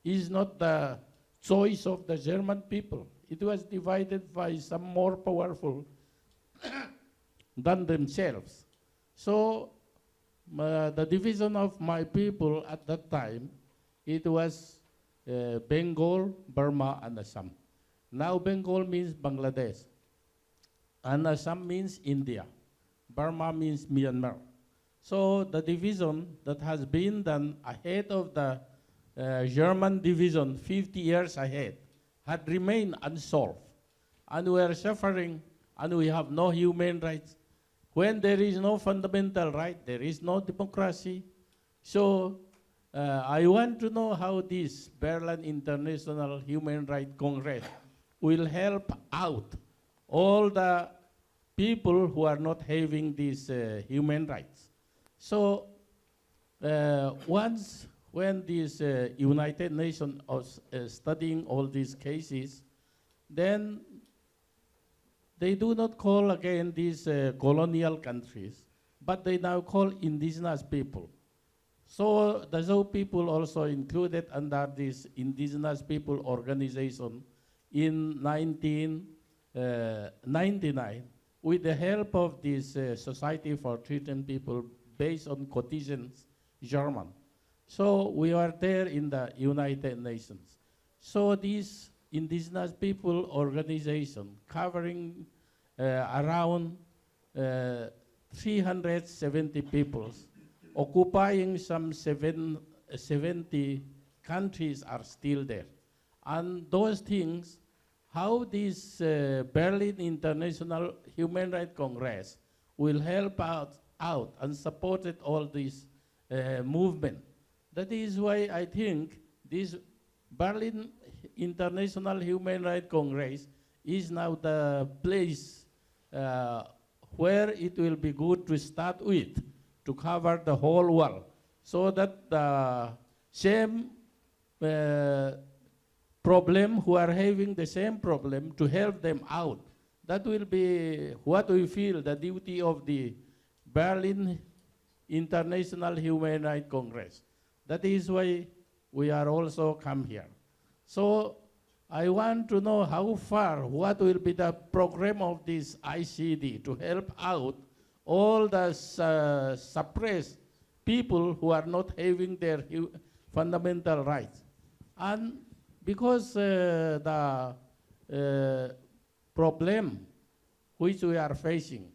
is not the choice of the German people. It was divided by some more powerful than themselves. So the division of my people at that time, it was Bengal, Burma, and Assam. Now Bengal means Bangladesh, and Assam means India. Burma means Myanmar. So the division that has been done ahead of the German division 50 years ahead had remained unsolved. And we are suffering and we have no human rights. When there is no fundamental right, there is no democracy. So I want to know how this Berlin International Human Rights Congress will help out all the people who are not having these human rights. So once when this United Nations was studying all these cases, then they do not call again these colonial countries, but they now call indigenous people. So the Zhou people also included under this indigenous people organization in 1999 with the help of this Society for Treating People based on Cotizens German. So we are there in the United Nations. So this indigenous people organization covering around 370 peoples, occupying some 70 countries are still there. And those things, how this Berlin International Human Rights Congress will help out and supported all this movement. That is why I think this Berlin International Human Rights Congress is now the place where it will be good to start with, to cover the whole world, so that the same problem who are having the same problem, to help them out. That will be what we feel the duty of the Berlin International Human Rights Congress. That is why we are also come here. So I want to know how far, what will be the program of this ICD to help out all the suppressed people who are not having their fundamental rights. And because the problem which we are facing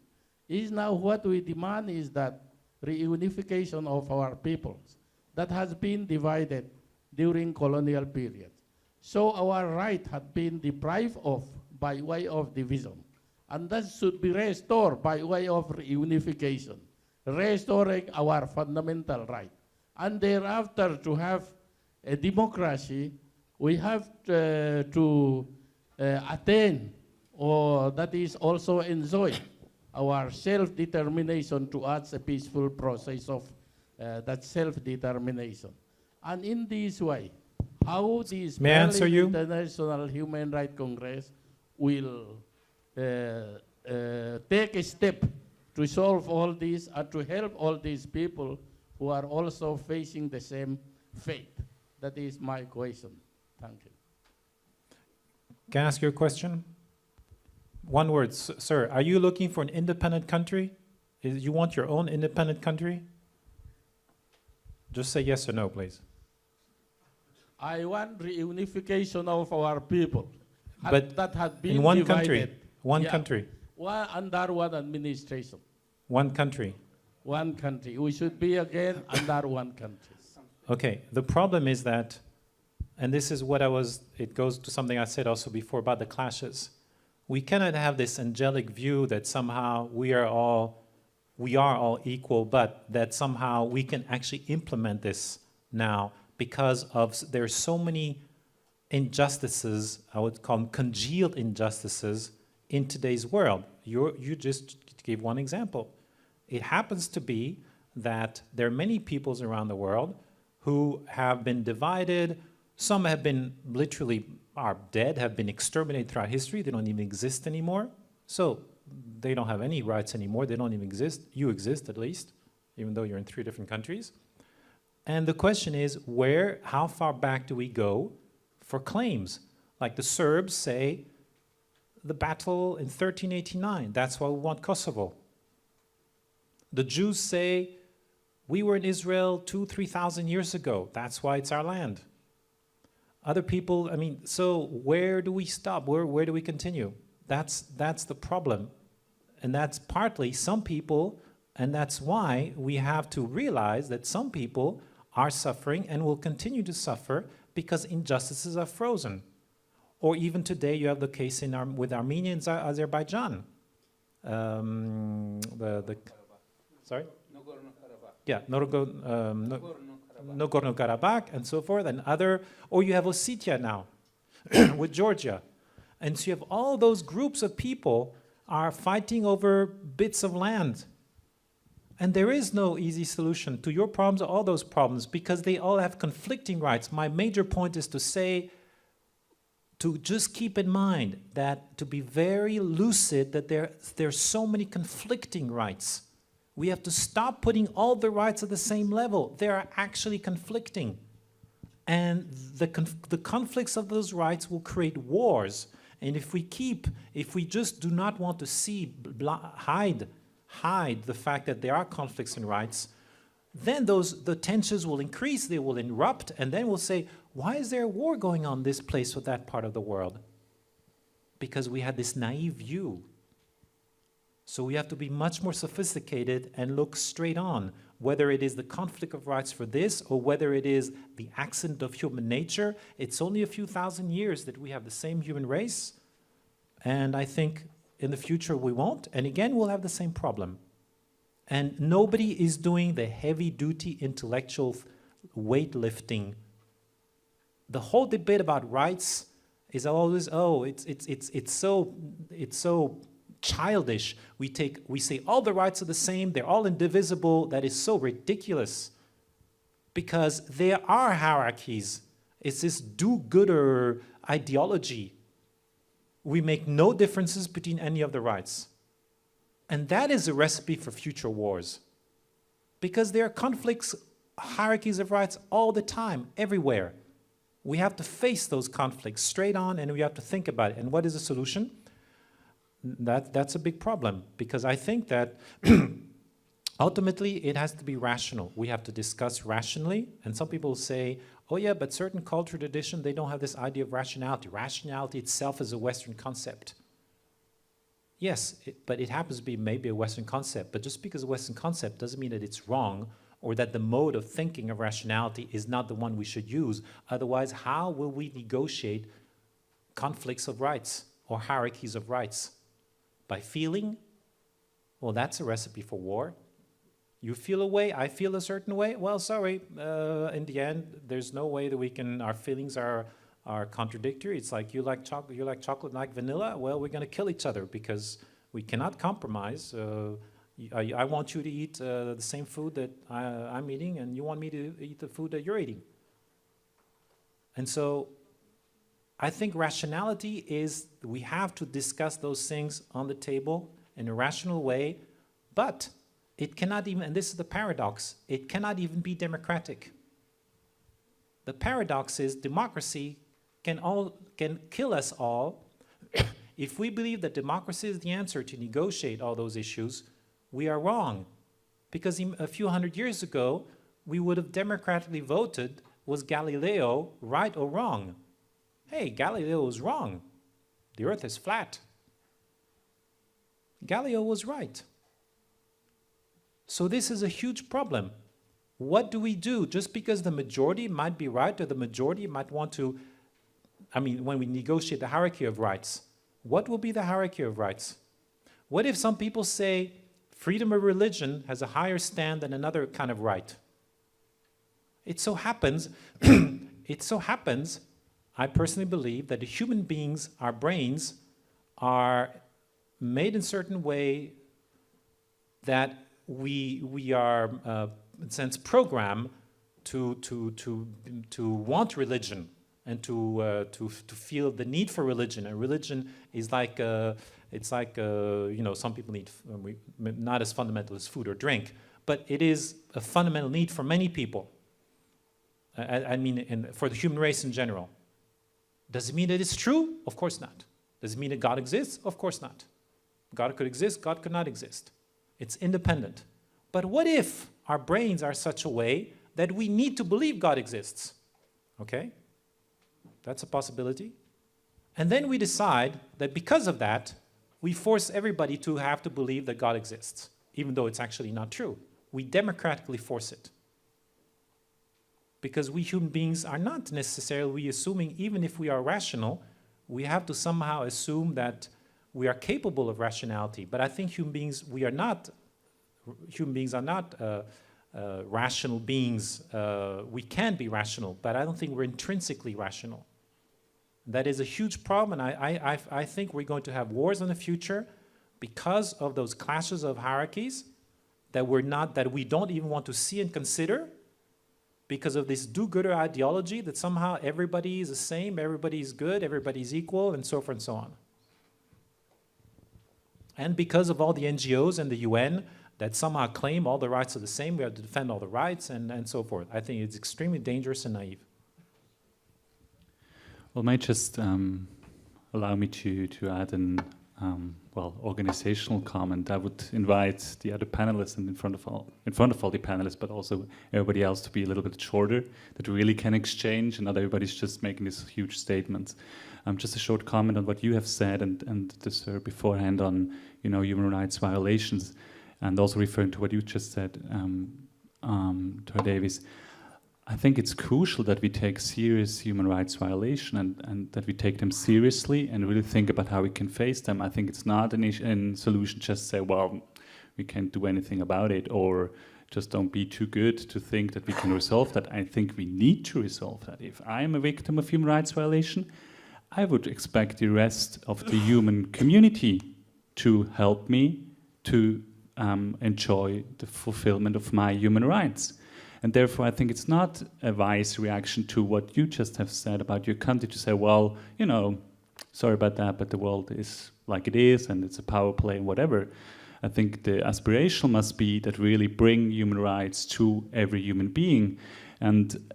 is now what we demand is that reunification of our peoples that has been divided during colonial period. So our right had been deprived of by way of division. And that should be restored by way of reunification, restoring our fundamental right. And thereafter, to have a democracy, we have to attain, or that is also enjoy, our self-determination towards a peaceful process of that self-determination. And in this way, how this Berlin International Human Rights Congress will take a step to solve all this and to help all these people who are also facing the same fate. That is my question. Thank you. Can I ask you a question? One word, sir. Are you looking for an independent country? You want your own independent country? Just say yes or no, please. I want reunification of our people. But that had been in one divided. country. One country. Under one administration. One country. One country. We should be again under one country. Okay. The problem is that, and this is what it goes to something I said also before about the clashes. We cannot have this angelic view that somehow we are all equal, but that somehow we can actually implement this now because there's so many injustices, I would call them congealed injustices in today's world. You just gave one example. It happens to be that there are many peoples around the world who have been divided. Some have been are dead, have been exterminated throughout history. They don't even exist anymore. So they don't have any rights anymore. They don't even exist. You exist at least, even though you're in 3 different countries. And the question is, how far back do we go for claims? Like the Serbs say, the battle in 1389, that's why we want Kosovo. The Jews say, we were in Israel 2,000-3,000 years ago. That's why it's our land. Other people, so where do we stop? Where do we continue? That's the problem. And that's partly some people, and that's why we have to realize that some people are suffering and will continue to suffer because injustices are frozen. Or even today, you have the case with Armenia and Azerbaijan. Sorry? Nagorno-Karabakh. Yeah, Nagorno-Karabakh and so forth, and or you have Ossetia now with Georgia. And so you have all those groups of people are fighting over bits of land. And there is no easy solution to your problems or all those problems because they all have conflicting rights. My major point is to say, to just keep in mind that to be very lucid that there's so many conflicting rights. We have to stop putting all the rights at the same level. They are actually conflicting. And the conflicts of those rights will create wars. And if we just do not want to see, hide the fact that there are conflicts in rights, then the tensions will increase, they will erupt, and then we'll say, why is there a war going on this place or that part of the world? Because we had this naive view. So we have to be much more sophisticated and look straight on, whether it is the conflict of rights for this or whether it is the accident of human nature. It's only a few thousand years that we have the same human race, and I think in the future we won't, and again we'll have the same problem. And nobody is doing the heavy-duty intellectual weightlifting. The whole debate about rights is always, oh, it's so childish. We say all the rights are the same, they're all indivisible. That is so ridiculous. Because there are hierarchies. It's this do-gooder ideology. We make no differences between any of the rights. And that is a recipe for future wars. Because there are conflicts, hierarchies of rights all the time, everywhere. We have to face those conflicts straight on and we have to think about it. And what is the solution? That's a big problem, because I think that ultimately it has to be rational. We have to discuss rationally, and some people say, oh yeah, but certain culture tradition, they don't have this idea of rationality. Rationality itself is a Western concept. Yes, but it happens to be maybe a Western concept, but just because a Western concept doesn't mean that it's wrong or that the mode of thinking of rationality is not the one we should use. Otherwise, how will we negotiate conflicts of rights or hierarchies of rights? By feeling? Well, that's a recipe for war. You feel a way, I feel a certain way. Well, sorry, in the end, there's no way that we can, our feelings are contradictory. It's like you like chocolate, like vanilla. Well, we're going to kill each other because we cannot compromise. I want you to eat the same food that I'm eating, and you want me to eat the food that you're eating. And so I think rationality is, we have to discuss those things on the table in a rational way, but it cannot even, and this is the paradox, it cannot even be democratic. The paradox is democracy can kill us all. If we believe that democracy is the answer to negotiate all those issues, we are wrong. Because a few hundred years ago, we would have democratically voted, was Galileo right or wrong? Hey, Galileo was wrong. The earth is flat. Galileo was right. So this is a huge problem. What do we do? Just because the majority might be right or the majority might want to, when we negotiate the hierarchy of rights, what will be the hierarchy of rights? What if some people say freedom of religion has a higher stand than another kind of right? It so happens, I personally believe that the human beings, our brains, are made in a certain way that we are, in a sense, programmed to want religion and to feel the need for religion. And religion is like, some people need, not as fundamental as food or drink, but it is a fundamental need for many people. For the human race in general. Does it mean that it's true? Of course not. Does it mean that God exists? Of course not. God could exist, God could not exist. It's independent. But what if our brains are such a way that we need to believe God exists? Okay? That's a possibility. And then we decide that because of that, we force everybody to have to believe that God exists, even though it's actually not true. We democratically force it. Because we human beings are not necessarily assuming, even if we are rational, we have to somehow assume that we are capable of rationality. But I think human beings are not rational beings. We can be rational, but I don't think we're intrinsically rational. That is a huge problem, and I think we're going to have wars in the future because of those clashes of hierarchies that we don't even want to see and consider, because of this do-gooder ideology that somehow everybody is the same, everybody is good, everybody is equal, and so forth and so on. And because of all the NGOs and the UN that somehow claim all the rights are the same, we have to defend all the rights, and so forth. I think it's extremely dangerous and naive. Well, might just allow me to add an organizational comment. I would invite the other panelists and in front of all the panelists, but also everybody else, to be a little bit shorter, that we really can exchange, and not everybody's just making these huge statements. Just a short comment on what you have said, and the sir beforehand on human rights violations, and also referring to what you just said, Dr. Davies. I think it's crucial that we take serious human rights violation and that we take them seriously and really think about how we can face them. I think it's not a solution just say, well, we can't do anything about it, or just don't be too good to think that we can resolve that. I think we need to resolve that. If I am a victim of human rights violation, I would expect the rest of the human community to help me to enjoy the fulfillment of my human rights. And therefore, I think it's not a wise reaction to what you just have said about your country to say, well, sorry about that, but the world is like it is, and it's a power play and whatever. I think the aspiration must be that really bring human rights to every human being. And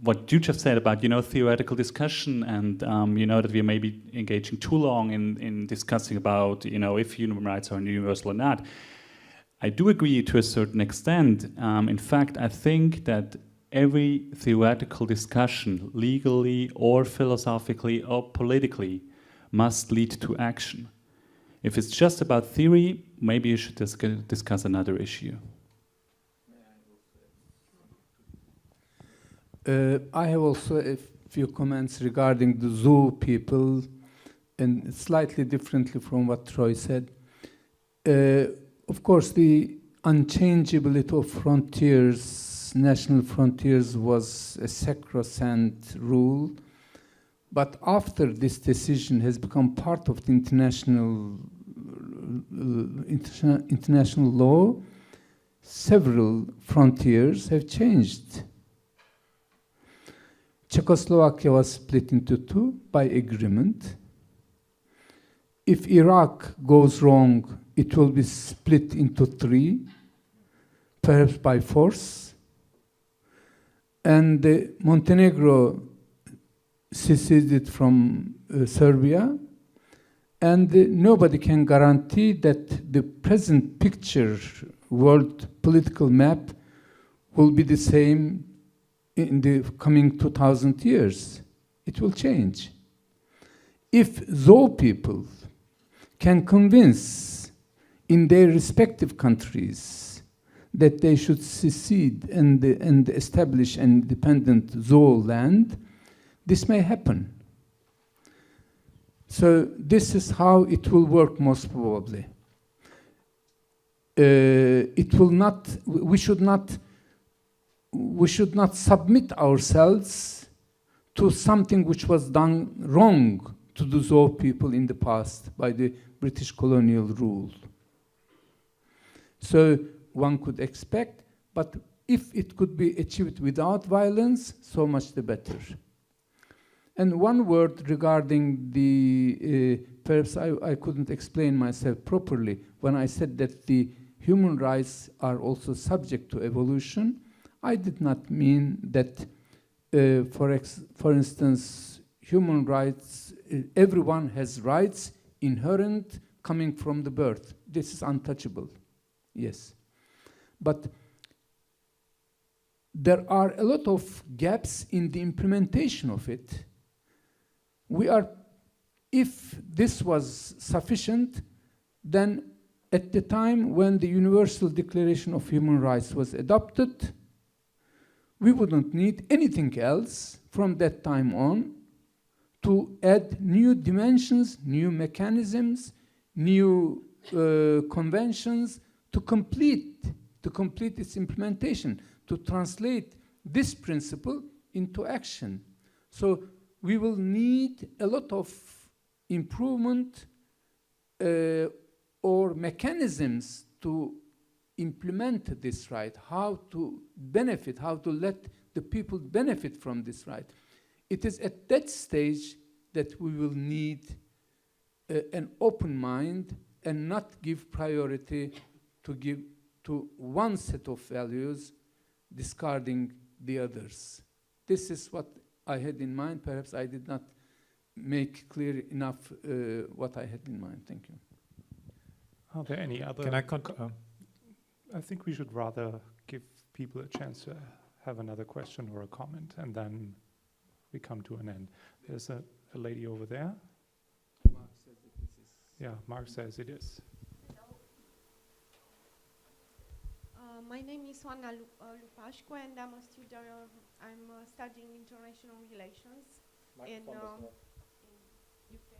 what you just said about, theoretical discussion and, that we are maybe engaging too long in discussing about, if human rights are universal or not. I do agree to a certain extent. In fact, I think that every theoretical discussion, legally or philosophically or politically, must lead to action. If it's just about theory, maybe you should discuss another issue. I have also a few comments regarding the zoo people, and slightly differently from what Troy said. Of course, the unchangeability of frontiers, national frontiers, was a sacrosanct rule. But after this decision has become part of the international law, several frontiers have changed. Czechoslovakia was split into two by agreement. If Iraq goes wrong, it will be split into three, perhaps by force. And Montenegro seceded from Serbia, and nobody can guarantee that the present picture, world political map, will be the same in the coming 2,000 years. It will change. If those people can convince in their respective countries that they should secede and establish an independent Zoe land, this may happen. So this is how it will work most probably. It will not. We should not submit ourselves to something which was done wrong to the Zoe people in the past by the British colonial rule. So one could expect, but if it could be achieved without violence, so much the better. And one word regarding the, perhaps I couldn't explain myself properly when I said that the human rights are also subject to evolution. I did not mean that, for instance, human rights, everyone has rights inherent coming from the birth. This is untouchable, yes. But there are a lot of gaps in the implementation of it. If this was sufficient, then at the time when the Universal Declaration of Human Rights was adopted, we wouldn't need anything else from that time on to add new dimensions, new mechanisms, new conventions to complete to complete its implementation, to translate this principle into action. So we will need a lot of improvement or mechanisms to implement this right, how to benefit, how to let the people benefit from this right. It is at that stage that we will need an open mind and not give priority to one set of values, discarding the others. This is what I had in mind. Perhaps I did not make clear enough what I had in mind. Thank you. Are there any other? Can I I think we should rather give people a chance to have another question or a comment, and then we come to an end. There's a lady over there. Mark says that this is. Yeah, Mark says it is. My name is Oana Lupashko, and I'm a student. I'm studying international relations in UK.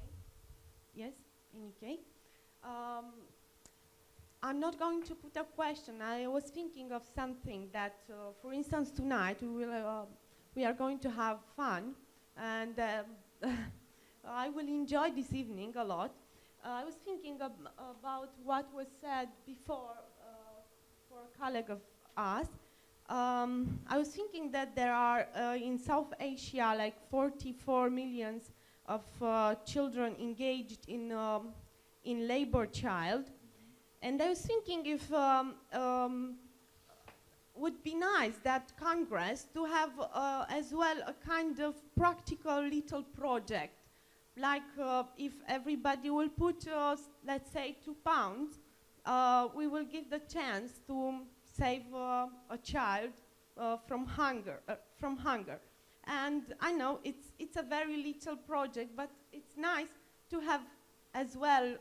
Yes, in UK. I'm not going to put a question. I was thinking of something that, for instance, tonight we are going to have fun, and I will enjoy this evening a lot. I was thinking about what was said before for a colleague of us. I was thinking that there are in South Asia like 44 million of children engaged in labor child. And I was thinking if would be nice that Congress to have as well a kind of practical little project, like if everybody will put, let's say, £2, we will give the chance to save a child from hunger. And I know it's a very little project, but it's nice to have as well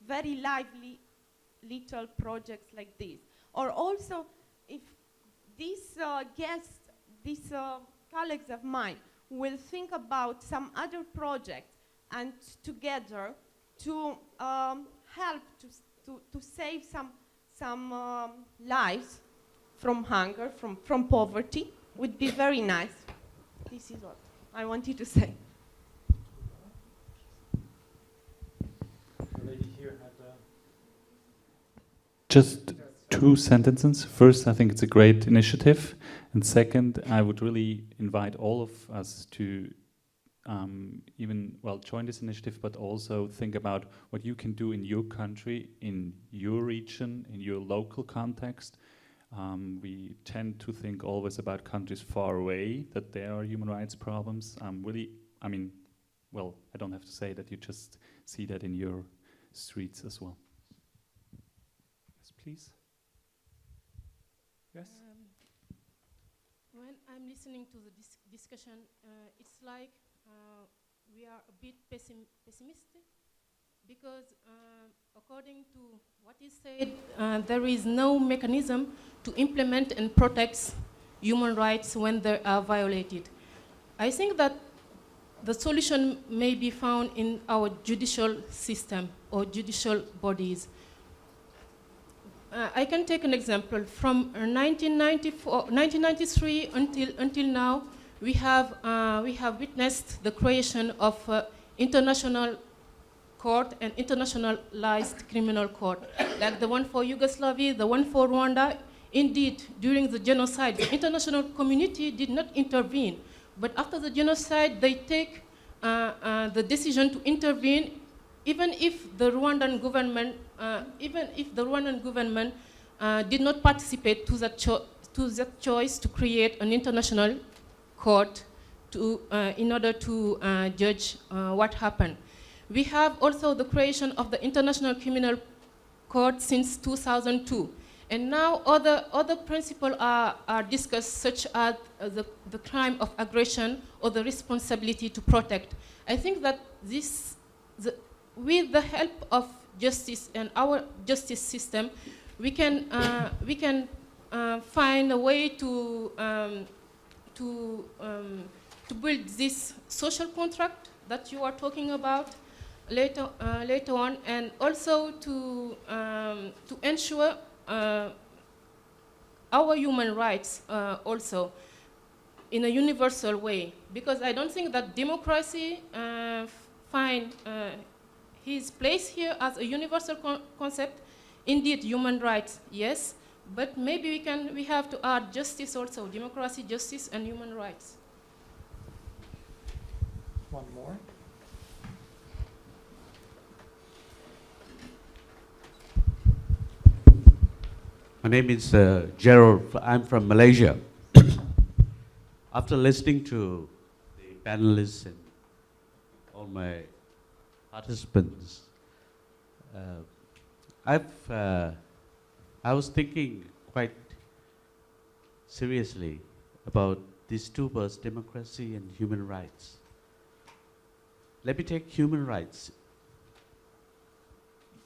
very lively little projects like this. Or also, if these guests, these colleagues of mine will think about some other project and together to help to save some lives from hunger, from poverty, would be very nice. This is what I wanted to say. Just 2 sentences. First, I think it's a great initiative. And second, I would really invite all of us to join this initiative, but also think about what you can do in your country, in your region, in your local context. We tend to think always about countries far away, that there are human rights problems. I don't have to say that, you just see that in your streets as well. Please. Yes? When I'm listening to the discussion, it's like we are a bit pessimistic because according to what is said, there is no mechanism to implement and protect human rights when they are violated. I think that the solution may be found in our judicial system or judicial bodies. I can take an example. From 1993 until now, we have witnessed the creation of international court and internationalized criminal court, like the one for Yugoslavia, the one for Rwanda. Indeed, during the genocide, the international community did not intervene, but after the genocide, they take the decision to intervene, even if the Rwandan government did not participate to that choice to create an international court in order to judge what happened. We have also the creation of the International Criminal Court since 2002. And now other principles are discussed, such as the crime of aggression or the responsibility to protect. I think that with the help of justice and our justice system, we can find a way to build this social contract that you are talking about later on, and also to ensure our human rights also in a universal way, because I don't think that democracy find his place here as a universal concept. Indeed, human rights, yes, but maybe we have to add justice also, democracy, justice, and human rights. One more. My name is Gerald. I'm from Malaysia. After listening to the panelists and all my participants, I was thinking quite seriously about these two words, democracy and human rights. Let me take human rights.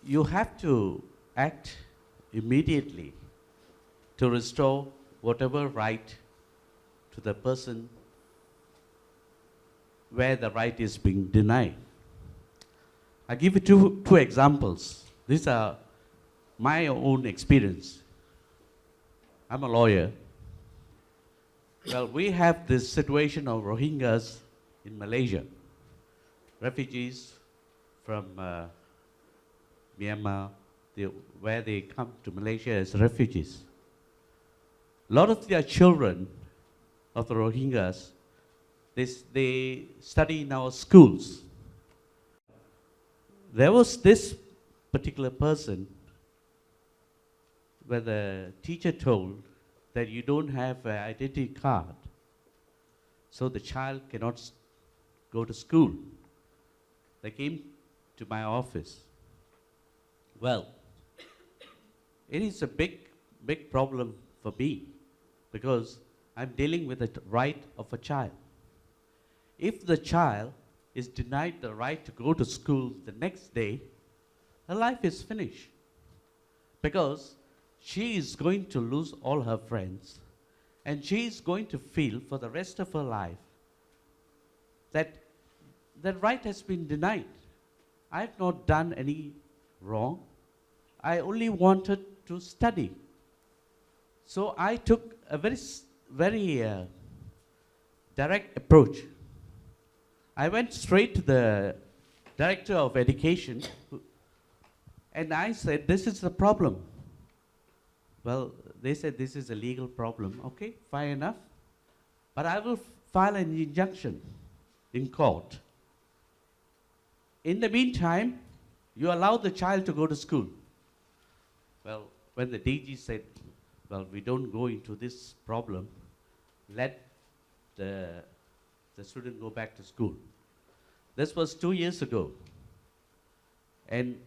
You have to act immediately to restore whatever right to the person where the right is being denied. I'll give you two examples. These are my own experience. I'm a lawyer. Well, we have this situation of Rohingyas in Malaysia, refugees from Myanmar, where they come to Malaysia as refugees. A lot of their children of the Rohingyas, they study in our schools. There was this particular person where the teacher told that you don't have an identity card, so the child cannot go to school. They came to my office. Well, it is a big problem for me because I'm dealing with the right of a child. If the child is denied the right to go to school the next day, her life is finished because she is going to lose all her friends and she is going to feel for the rest of her life that that right has been denied. I've not done any wrong. I only wanted to study. So I took a very direct approach. I went straight to the director of education and I said, this is the problem. Well, they said this is a legal problem. Okay, fine enough. But I will file an injunction in court. In the meantime, you allow the child to go to school. Well, when the DG said, well, we don't go into this problem, let the student go back to school. This was 2 years ago. And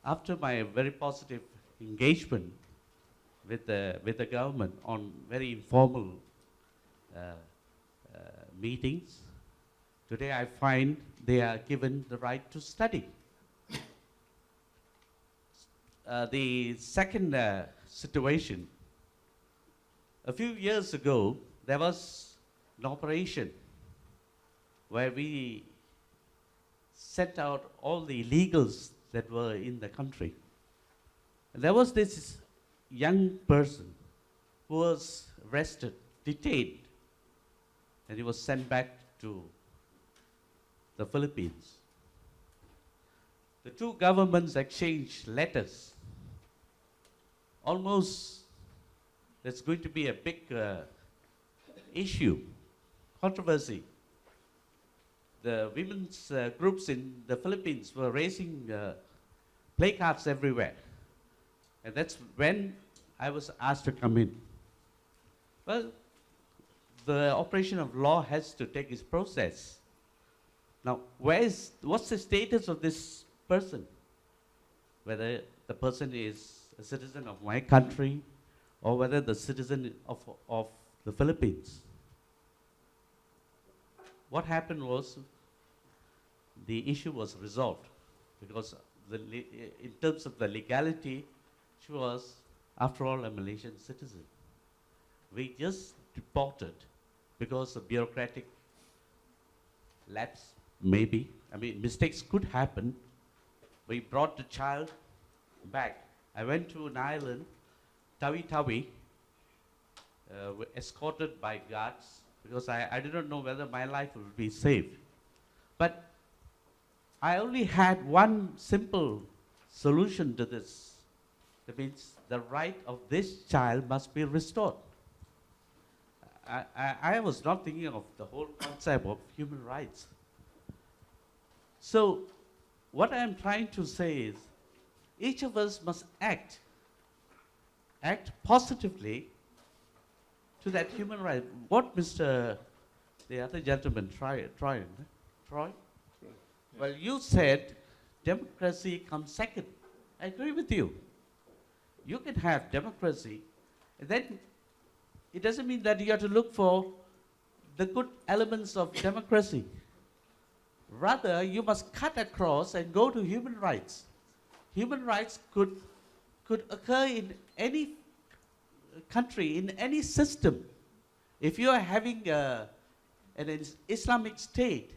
after my very positive engagement with the government on very informal meetings, today I find they are given the right to study. The second situation, a few years ago, there was an operation where we sent out all the illegals that were in the country. And there was this young person who was arrested, detained, and he was sent back to the Philippines. The two governments exchanged letters. Almost there's going to be a big issue, controversy. The women's groups in the Philippines were raising placards everywhere. And that's when I was asked to come in. Well, the operation of law has to take its process. Now, what's the status of this person? Whether the person is a citizen of my country or whether the citizen of the Philippines. What happened was the issue was resolved because in terms of the legality, she was, after all, a Malaysian citizen. We just deported because of bureaucratic lapse, maybe. I mean, mistakes could happen. We brought the child back. I went to an island, Tawi-Tawi, were escorted by guards because I didn't know whether my life would be safe. But I only had one simple solution to this. That means the right of this child must be restored. I was not thinking of the whole concept of human rights. So what I'm trying to say is, each of us must act positively to that human right. What the other gentleman, Troy? Well, you said democracy comes second. I agree with you. You can have democracy, and then it doesn't mean that you have to look for the good elements of democracy. Rather, you must cut across and go to human rights. Human rights could occur in any country, in any system. If you are having an Islamic state,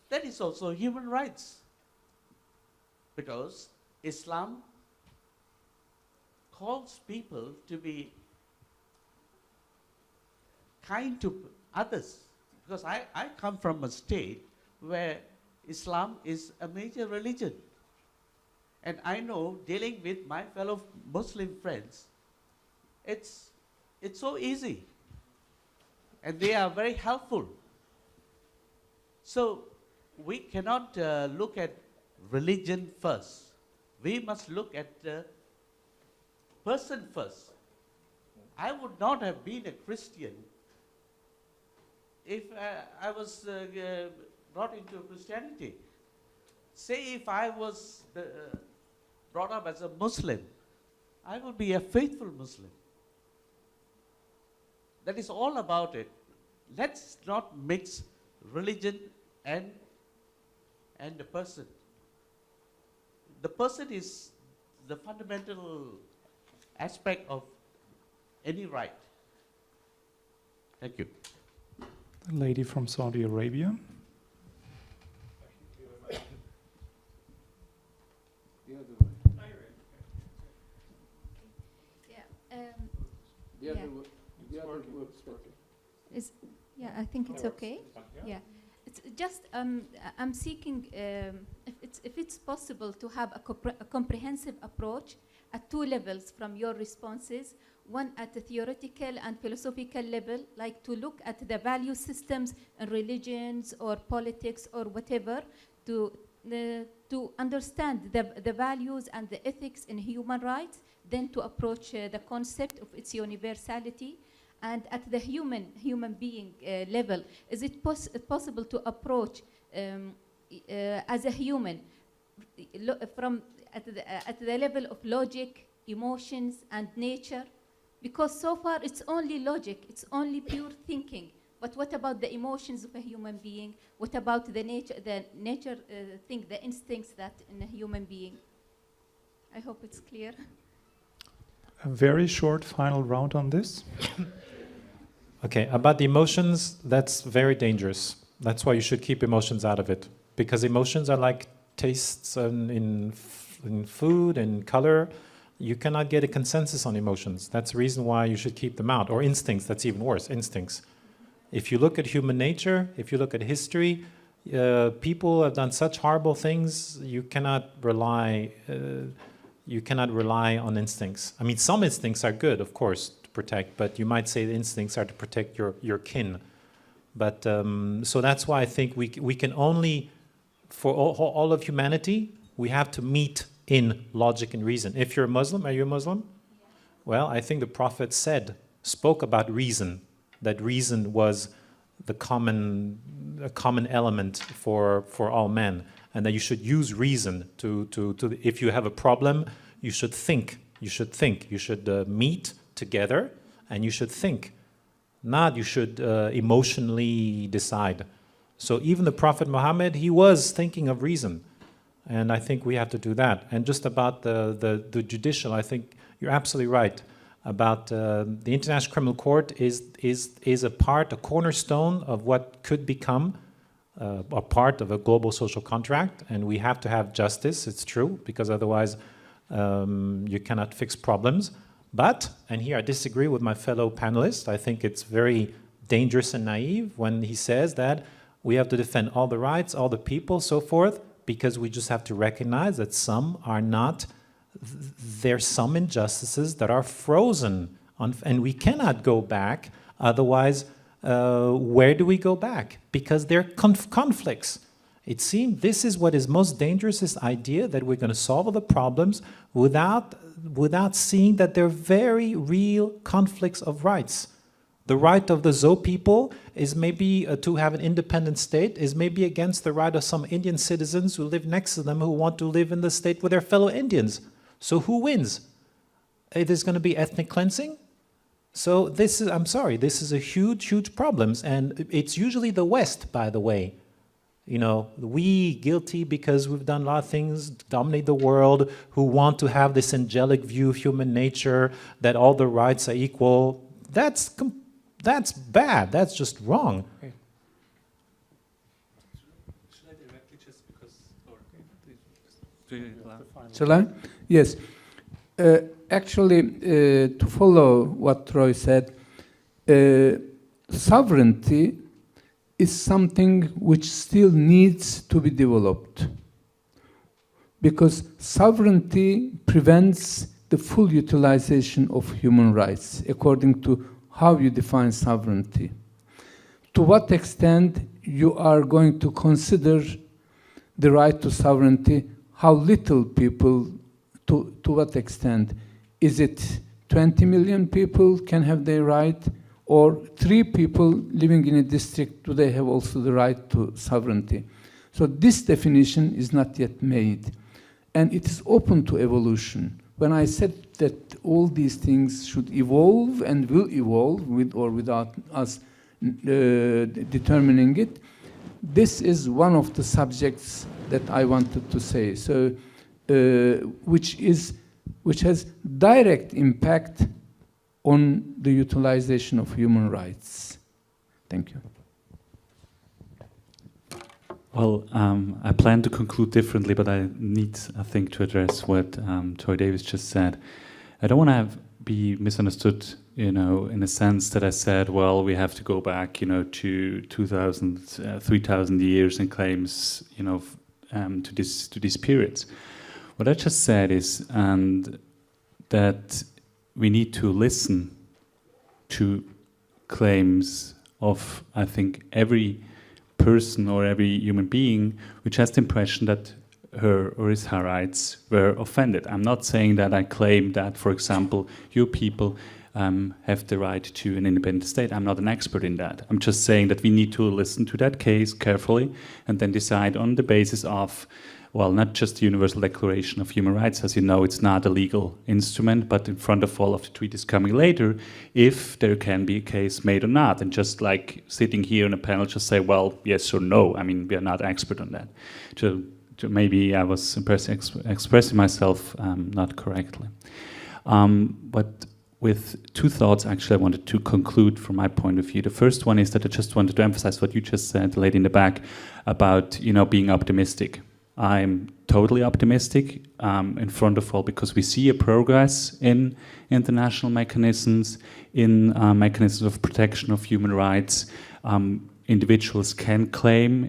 that is also human rights. Because Islam calls people to be kind to others. Because I come from a state where Islam is a major religion. And I know, dealing with my fellow Muslim friends, it's so easy. And they are very helpful. So we cannot look at religion first. We must look at the person first. I would not have been a Christian if I was brought into Christianity. Say if I was brought up as a Muslim, I would be a faithful Muslim. That is all about it. Let's not mix religion and the person. The person is the fundamental aspect of any right. Thank you. The lady from Saudi Arabia. I think it's okay. Yeah, it's just I'm seeking if it's possible to have a comprehensive approach at two levels from your responses. One at the theoretical and philosophical level, like to look at the value systems in religions or politics or whatever, to understand the values and the ethics in human rights, then to approach the concept of its universality. And at the human being level, is it possible to approach as a human from at the level of logic, emotions, and nature? Because so far it's only logic, it's only pure thinking. But what about the emotions of a human being? What about the nature thing, the instincts that in a human being? I hope it's clear. A very short final round on this. Okay, about the emotions, that's very dangerous. That's why you should keep emotions out of it. Because emotions are like tastes in food and color. You cannot get a consensus on emotions. That's the reason why you should keep them out. Or instincts, that's even worse, instincts. If you look at human nature, if you look at history, people have done such horrible things, you cannot rely on instincts. I mean, some instincts are good, of course, to protect, but you might say the instincts are to protect your kin. But so that's why I think we can only, for all of humanity, we have to meet in logic and reason. If you're a Muslim, are you a Muslim? Well, I think the Prophet spoke about reason, that reason was a common element for all men, and that you should use reason to if you have a problem, you should think. You should meet together, and you should think. Not you should emotionally decide. So even the Prophet Muhammad, he was thinking of reason. And I think we have to do that. And just about the judicial, I think you're absolutely right. About the International Criminal Court is a cornerstone of what could become a part of a global social contract. And we have to have justice, it's true, because otherwise you cannot fix problems. But, and here I disagree with my fellow panelists, I think it's very dangerous and naive when he says that we have to defend all the rights, all the people, so forth, because we just have to recognize that some are not, there's some injustices that are frozen, and we cannot go back, otherwise, where do we go back? Because there are conflicts. It seems this is what is most dangerous, this idea that we're going to solve all the problems without seeing that there are very real conflicts of rights. The right of the Zo people is maybe to have an independent state, is maybe against the right of some Indian citizens who live next to them who want to live in the state with their fellow Indians. So who wins? It is going to be ethnic cleansing? So this is, I'm sorry, this is a huge, huge problem. And it's usually the West, by the way. You know, we guilty because we've done a lot of things, dominate the world, who want to have this angelic view of human nature, that all the rights are equal. That's bad, that's just wrong. Okay. Shall I? Yes. Actually, to follow what Troy said, sovereignty is something which still needs to be developed. Because sovereignty prevents the full utilization of human rights, according to how you define sovereignty. To what extent you are going to consider the right to sovereignty, how little people, to what extent? Is it 20 million people can have their right, or 3 people living in a district, do they have also the right to sovereignty? So this definition is not yet made, and it is open to evolution. When I said that all these things should evolve and will evolve with or without us determining it, this is one of the subjects that I wanted to say. So, which has direct impact on the utilization of human rights. Thank you. Well, I plan to conclude differently, but I need, I think, to address what Troy Davis just said. I don't want to be misunderstood, you know, in a sense that I said, well, we have to go back, you know, to 2,000, 3,000 years and claims, you know, to these periods. What I just said is that we need to listen to claims of, I think, every person or every human being which has the impression that her or his rights were offended. I'm not saying that I claim that, for example, your people have the right to an independent state. I'm not an expert in that. I'm just saying that we need to listen to that case carefully and then decide on the basis of, well, not just the Universal Declaration of Human Rights, as you know, it's not a legal instrument, but in front of all of the treaties coming later, if there can be a case made or not. And just like sitting here on a panel, just say, well, yes or no. I mean, we are not expert on that. Maybe I was expressing myself not correctly. But with 2 thoughts, actually, I wanted to conclude from my point of view. The first one is that I just wanted to emphasize what you just said, the lady in the back, about, you know, being optimistic. I'm totally optimistic, in front of all, because we see a progress in international mechanisms, in mechanisms of protection of human rights. Individuals can claim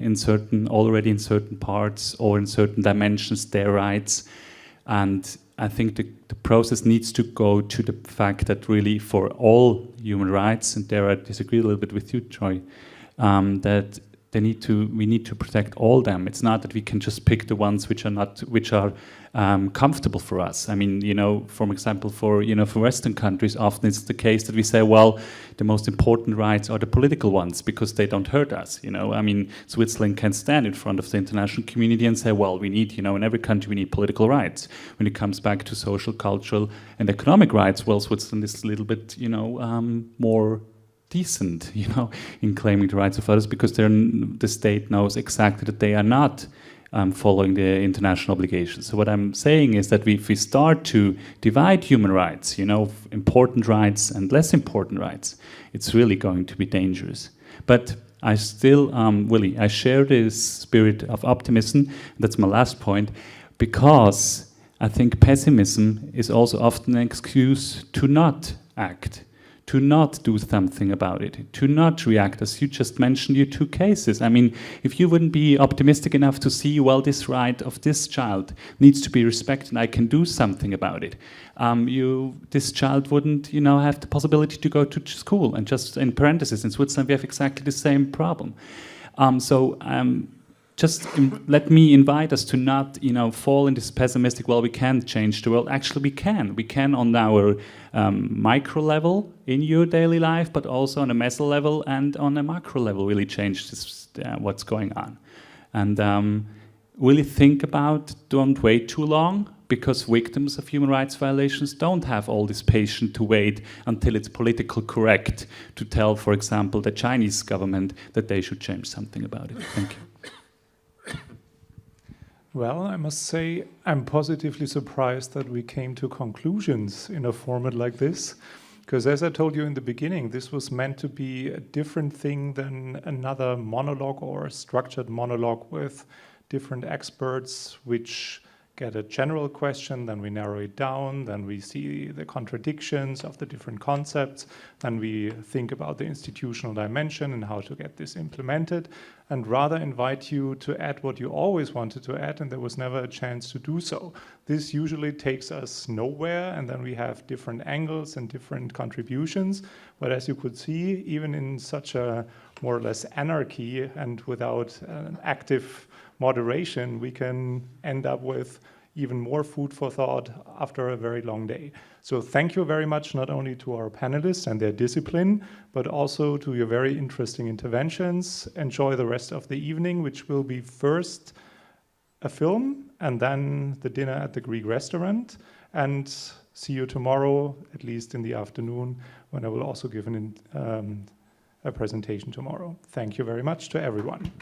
already in certain parts or in certain dimensions their rights. And I think the process needs to go to the fact that really for all human rights, and there I disagree a little bit with you, Troy, that we need to protect all them. It's not that we can just pick the ones which are comfortable for us. I mean, you know, for example, for Western countries, often it's the case that we say, well, the most important rights are the political ones because they don't hurt us. You know, I mean, Switzerland can stand in front of the international community and say, well, we need, you know, in every country we need political rights. When it comes back to social, cultural, and economic rights, well, Switzerland is a little bit, you know, more decent, you know, in claiming the rights of others because the state knows exactly that they are not following the international obligations. So what I'm saying is that if we start to divide human rights, you know, important rights and less important rights, it's really going to be dangerous. But I still, I share this spirit of optimism. That's my last point, because I think pessimism is also often an excuse to not act, to not do something about it, to not react, as you just mentioned your 2 cases. I mean, if you wouldn't be optimistic enough to see, well, this right of this child needs to be respected, I can do something about it, this child wouldn't, have the possibility to go to school. And just in parentheses, in Switzerland, we have exactly the same problem. Let me invite us to not, fall in this pessimistic, well, we can't change the world. Actually, we can. We can on our micro level in your daily life, but also on a meso level and on a macro level, really change this, what's going on. And really think about, don't wait too long, because victims of human rights violations don't have all this patience to wait until it's politically correct to tell, for example, the Chinese government that they should change something about it. Thank you. Well, I must say I'm positively surprised that we came to conclusions in a format like this, because as I told you in the beginning, this was meant to be a different thing than another monologue or a structured monologue with different experts which get a general question, then we narrow it down, then we see the contradictions of the different concepts, then we think about the institutional dimension and how to get this implemented, and rather invite you to add what you always wanted to add, and there was never a chance to do so. This usually takes us nowhere, and then we have different angles and different contributions, but as you could see, even in such a more or less anarchy and without an active moderation, we can end up with even more food for thought after a very long day. So thank you very much, not only to our panelists and their discipline, but also to your very interesting interventions. Enjoy the rest of the evening, which will be first a film and then the dinner at the Greek restaurant. And see you tomorrow, at least in the afternoon, when I will also give a presentation tomorrow. Thank you very much to everyone.